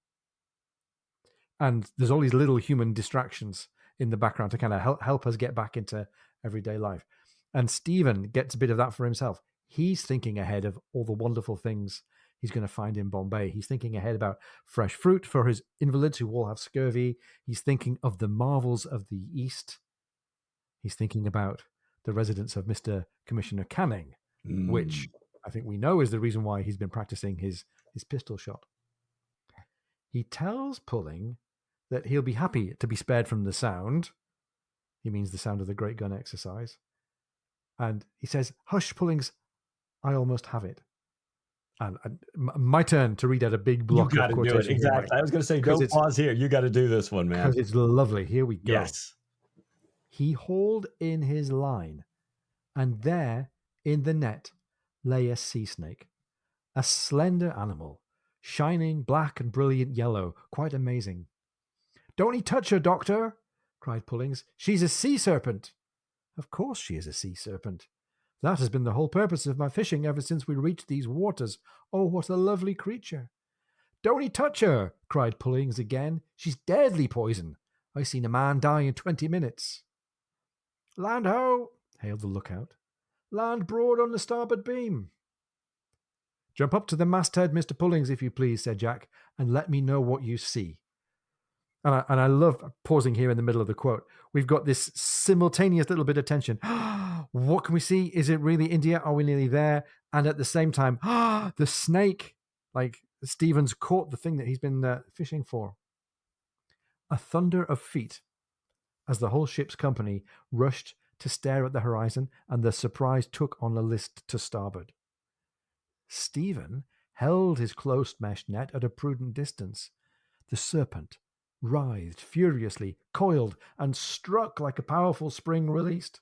[SPEAKER 1] And there's all these little human distractions in the background to kind of help us get back into everyday life. And Stephen gets a bit of that for himself. He's thinking ahead of all the wonderful things he's going to find in Bombay. He's thinking ahead about fresh fruit for his invalids who all have scurvy. He's thinking of the marvels of the East. He's thinking about the residence of Mr. Commissioner Canning, which I think we know is the reason why he's been practicing his pistol shot. He tells Pulling that he'll be happy to be spared from the sound. He means the sound of the great gun exercise. And he says, hush, Pullings, I almost have it. And my turn to read out a big
[SPEAKER 2] You
[SPEAKER 1] block of
[SPEAKER 2] got to do it.
[SPEAKER 1] quotation here, Mike,
[SPEAKER 2] Exactly. I was going to say,
[SPEAKER 1] because
[SPEAKER 2] no
[SPEAKER 1] it's
[SPEAKER 2] pause here. You got to do this one, man.
[SPEAKER 1] lovely. Here we go.
[SPEAKER 2] Yes.
[SPEAKER 1] He hauled in his line, and there in the net lay a sea snake, a slender animal, shining black and brilliant yellow, quite amazing. Don't he touch her, doctor, cried Pullings. She's a sea serpent. Of course she is a sea serpent. That has been the whole purpose of my fishing ever since we reached these waters. Oh, what a lovely creature. Don't he touch her, cried Pullings again. She's deadly poison. I seen a man die in 20 minutes. Land ho, hailed the lookout. Land broad on the starboard beam. Jump up to the masthead, Mr. Pullings, if you please, said Jack, and let me know what you see. And I love pausing here in the middle of the quote. We've got this simultaneous little bit of tension. What can we see? Is it really India? Are we nearly there? And at the same time, the snake, like Stephen's caught the thing that he's been fishing for. A thunder of feet as the whole ship's company rushed to stare at the horizon, and the surprise took on a list to starboard. Stephen held his close-meshed net at a prudent distance. The serpent writhed furiously, coiled, and struck like a powerful spring released.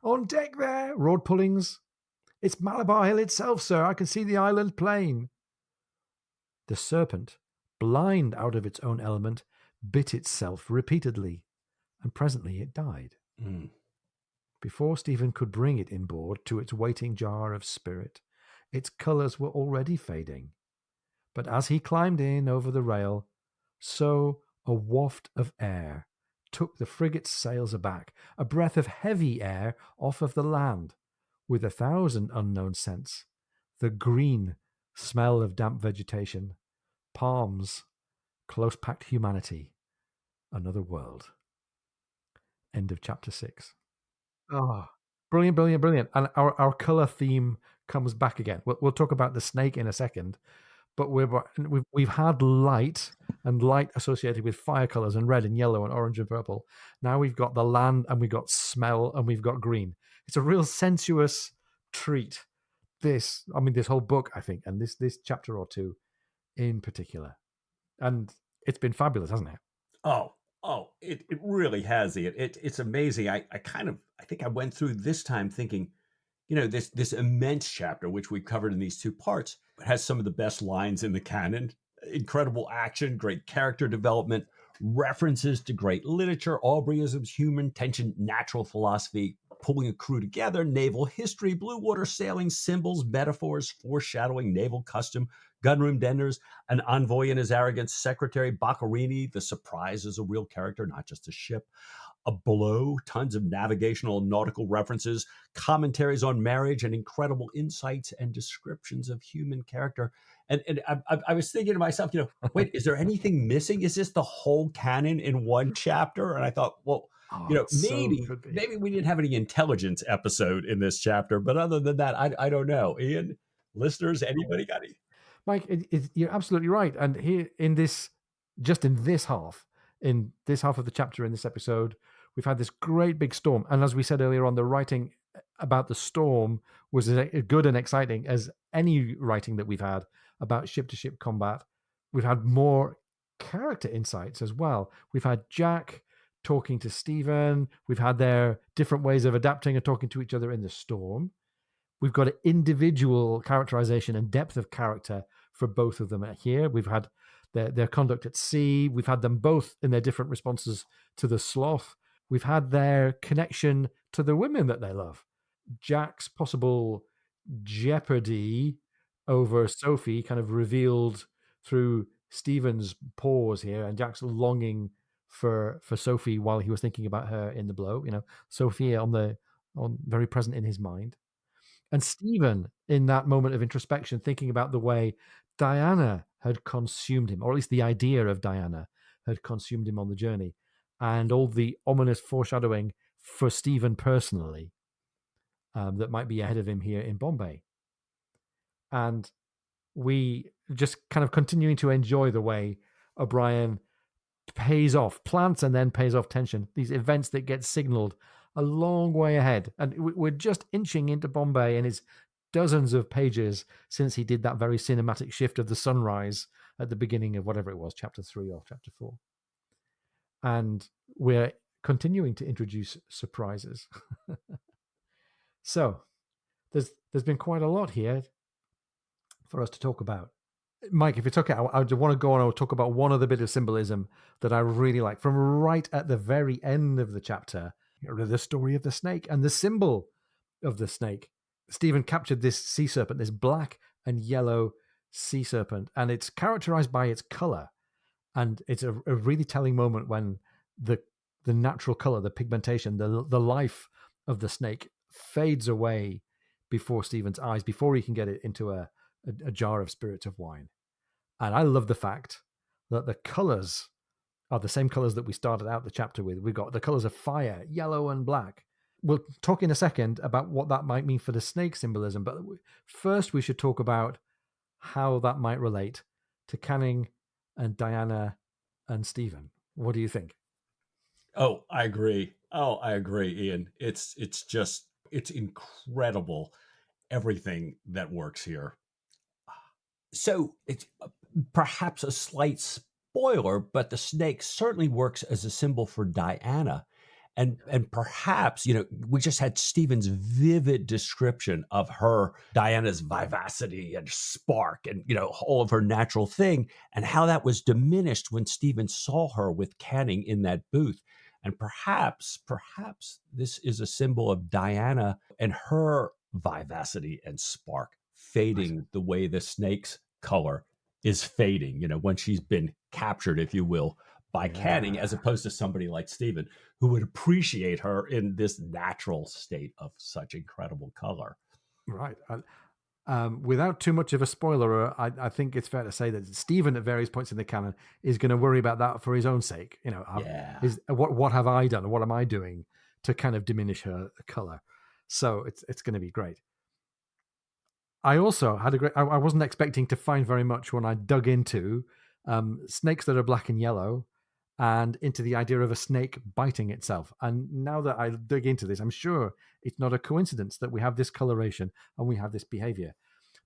[SPEAKER 1] On deck there, roared Pullings. It's Malabar Hill itself, sir. I can see the island plain. The serpent, blind out of its own element, bit itself repeatedly, and presently it died. Before Stephen could bring it inboard to its waiting jar of spirit, its colours were already fading. But as he climbed in over the rail, so a waft of air took the frigate's sails aback, a breath of heavy air off of the land, with 1,000 unknown scents, the green smell of damp vegetation, palms, close-packed humanity, another world. End of chapter 6. Oh, brilliant, brilliant, brilliant. And our colour theme comes back again. We'll talk about the snake in a second, but we've had light and light associated with fire colors and red and yellow and orange and purple. Now we've got the land and we've got smell and we've got green. It's a real sensuous treat. This whole book, I think, and this chapter or two in particular. And it's been fabulous, hasn't it?
[SPEAKER 2] It really has. It's amazing. I think I went through this time thinking, this immense chapter, which we covered in these two parts, has some of the best lines in the canon. Incredible action, great character development, references to great literature, Aubreyisms, human tension, natural philosophy, pulling a crew together, naval history, blue water sailing, symbols, metaphors, foreshadowing, naval custom, gunroom denders, an envoy and his arrogant secretary, Boccherini, the surprise is a real character, not just a ship. A blow, tons of navigational and nautical references, commentaries on marriage, and incredible insights and descriptions of human character. And I was thinking to myself, wait, is there anything missing? Is this the whole canon in one chapter? And I thought, well, maybe we didn't have any intelligence episode in this chapter, but other than that, I don't know. Ian, listeners, anybody got any?
[SPEAKER 1] Mike, you're absolutely right. And here in this half of the chapter in this episode, we've had this great big storm. And as we said earlier on, the writing about the storm was as good and exciting as any writing that we've had about ship-to-ship combat. We've had more character insights as well. We've had Jack talking to Stephen. We've had their different ways of adapting and talking to each other in the storm. We've got an individual characterization and depth of character for both of them here. We've had their conduct at sea. We've had them both in their different responses to the sloth. We've had their connection to the women that they love. Jack's possible jeopardy over Sophie kind of revealed through Stephen's pause here, and Jack's longing for Sophie while he was thinking about her in the blow. Sophie on very present in his mind. And Stephen, in that moment of introspection, thinking about the way Diana had consumed him, or at least the idea of Diana had consumed him on the journey, and all the ominous foreshadowing for Stephen personally that might be ahead of him here in Bombay. And we just kind of continuing to enjoy the way O'Brien plants and then pays off tension, these events that get signaled a long way ahead. And we're just inching into Bombay, and it's dozens of pages since he did that very cinematic shift of the sunrise at the beginning of whatever it was, chapter 3 or chapter 4. And we're continuing to introduce surprises. So there's been quite a lot here for us to talk about. Mike, if it's okay, I want to go on and talk about one other bit of symbolism that I really like from right at the very end of the chapter, the story of the snake and the symbol of the snake. Stephen captured this sea serpent, this black and yellow sea serpent, and it's characterized by its color. And it's a really telling moment when the natural color, the pigmentation, the life of the snake fades away before Stephen's eyes, before he can get it into a jar of spirits of wine. And I love the fact that the colors are the same colors that we started out the chapter with. We've got the colors of fire, yellow and black. We'll talk in a second about what that might mean for the snake symbolism, but first we should talk about how that might relate to Canning and Diana and Stephen. What do you think?
[SPEAKER 2] Oh, I agree. Oh, I agree, Ian. It's incredible everything that works here. So it's perhaps a slight spoiler, but the snake certainly works as a symbol for Diana. And perhaps, we just had Stephen's vivid description of her, Diana's vivacity and spark and, all of her natural thing, and how that was diminished when Stephen saw her with Canning in that booth. And perhaps this is a symbol of Diana and her vivacity and spark fading the way the snake's color is fading, when she's been captured, if you will, by Canning, as opposed to somebody like Stephen, who would appreciate her in this natural state of such incredible color.
[SPEAKER 1] Right. Without too much of a spoiler, I think it's fair to say that Stephen, at various points in the canon, is going to worry about that for his own sake. What have I done? What am I doing to kind of diminish her color? So it's going to be great. I also had I wasn't expecting to find very much when I dug into snakes that are black and yellow, and into the idea of a snake biting itself. And now that I dig into this, I'm sure it's not a coincidence that we have this coloration and we have this behavior.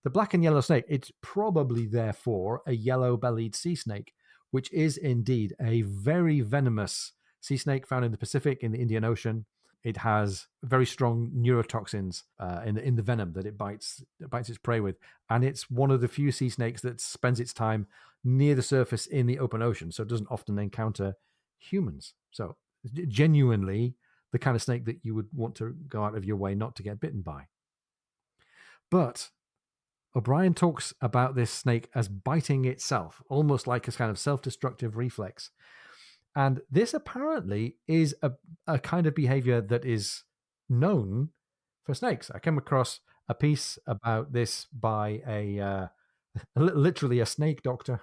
[SPEAKER 1] The black and yellow snake, it's probably therefore a yellow-bellied sea snake, which is indeed a very venomous sea snake found in the Pacific, in the Indian Ocean. It has very strong neurotoxins in the venom that it bites its prey with, and it's one of the few sea snakes that spends its time near the surface in the open ocean, so it doesn't often encounter humans. So genuinely the kind of snake that you would want to go out of your way not to get bitten by. But O'Brien talks about this snake as biting itself, almost like a kind of self-destructive reflex. And this apparently is a kind of behavior that is known for snakes. I came across a piece about this by literally a snake doctor,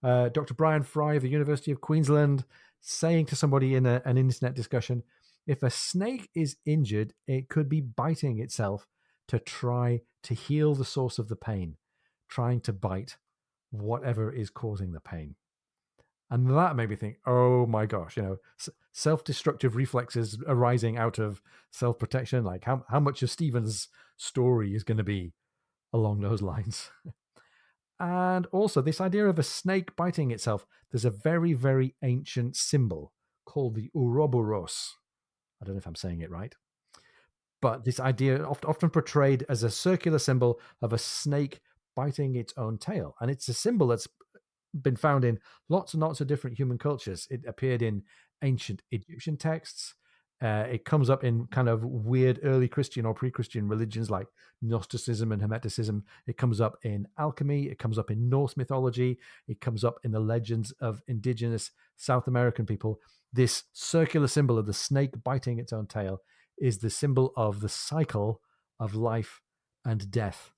[SPEAKER 1] Dr. Brian Fry of the University of Queensland, saying to somebody in an internet discussion, if a snake is injured, it could be biting itself to try to heal the source of the pain, trying to bite whatever is causing the pain. And that made me think, oh my gosh, self-destructive reflexes arising out of self-protection. Like how much of Stephen's story is going to be along those lines? And also this idea of a snake biting itself. There's a very, very ancient symbol called the Ouroboros. I don't know if I'm saying it right. But this idea often portrayed as a circular symbol of a snake biting its own tail. And it's a symbol that's been found in lots and lots of different human cultures. It appeared in ancient Egyptian texts. It comes up in kind of weird early Christian or pre-Christian religions like Gnosticism and Hermeticism. It comes up in alchemy. It comes up in Norse mythology. It comes up in the legends of indigenous South American people. This circular symbol of the snake biting its own tail is the symbol of the cycle of life and death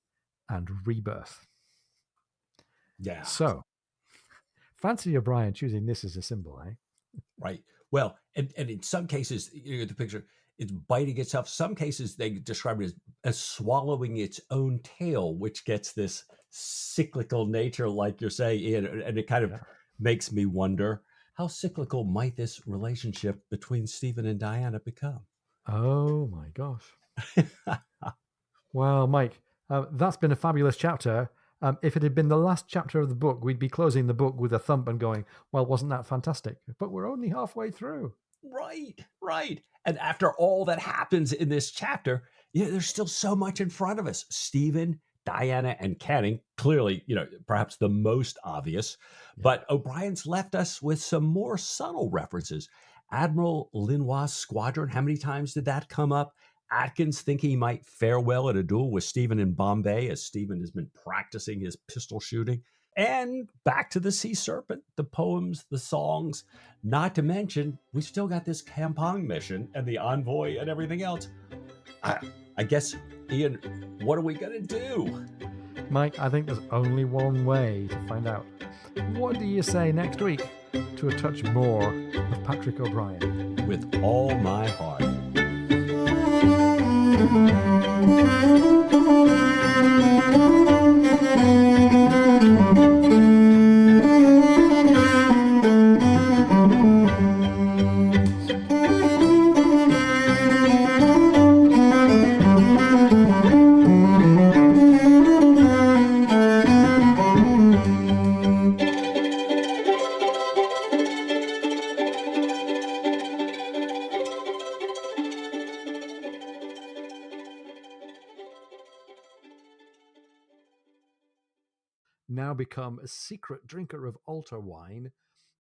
[SPEAKER 1] and rebirth.
[SPEAKER 2] Yeah.
[SPEAKER 1] So fancy O'Brien choosing this as a symbol, eh?
[SPEAKER 2] Right. Well, and in some cases, you get the picture, it's biting itself. Some cases they describe it as swallowing its own tail, which gets this cyclical nature, like you're saying, Ian, and it kind of makes me wonder, how cyclical might this relationship between Stephen and Diana become?
[SPEAKER 1] Oh my gosh. Well, Mike, That's been a fabulous chapter. If it had been the last chapter of the book, we'd be closing the book with a thump and going, well, wasn't that fantastic? But we're only halfway through.
[SPEAKER 2] Right, right. And after all that happens in this chapter, there's still so much in front of us. Stephen, Diana, and Canning, clearly, perhaps the most obvious.
[SPEAKER 1] Yeah.
[SPEAKER 2] But O'Brien's left us with some more subtle references. Admiral Linois' squadron, how many times did that come up? Atkins thinking he might fare well at a duel with Stephen in Bombay as Stephen has been practicing his pistol shooting. And back to the Sea Serpent, the poems, the songs, not to mention, we still got this Kampong mission and the envoy and everything else. I guess, Ian, what are we going to do?
[SPEAKER 1] Mike, I think there's only one way to find out. What do you say next week to a touch more of Patrick O'Brian?
[SPEAKER 2] With all my heart.
[SPEAKER 1] Now become a secret drinker of altar wine,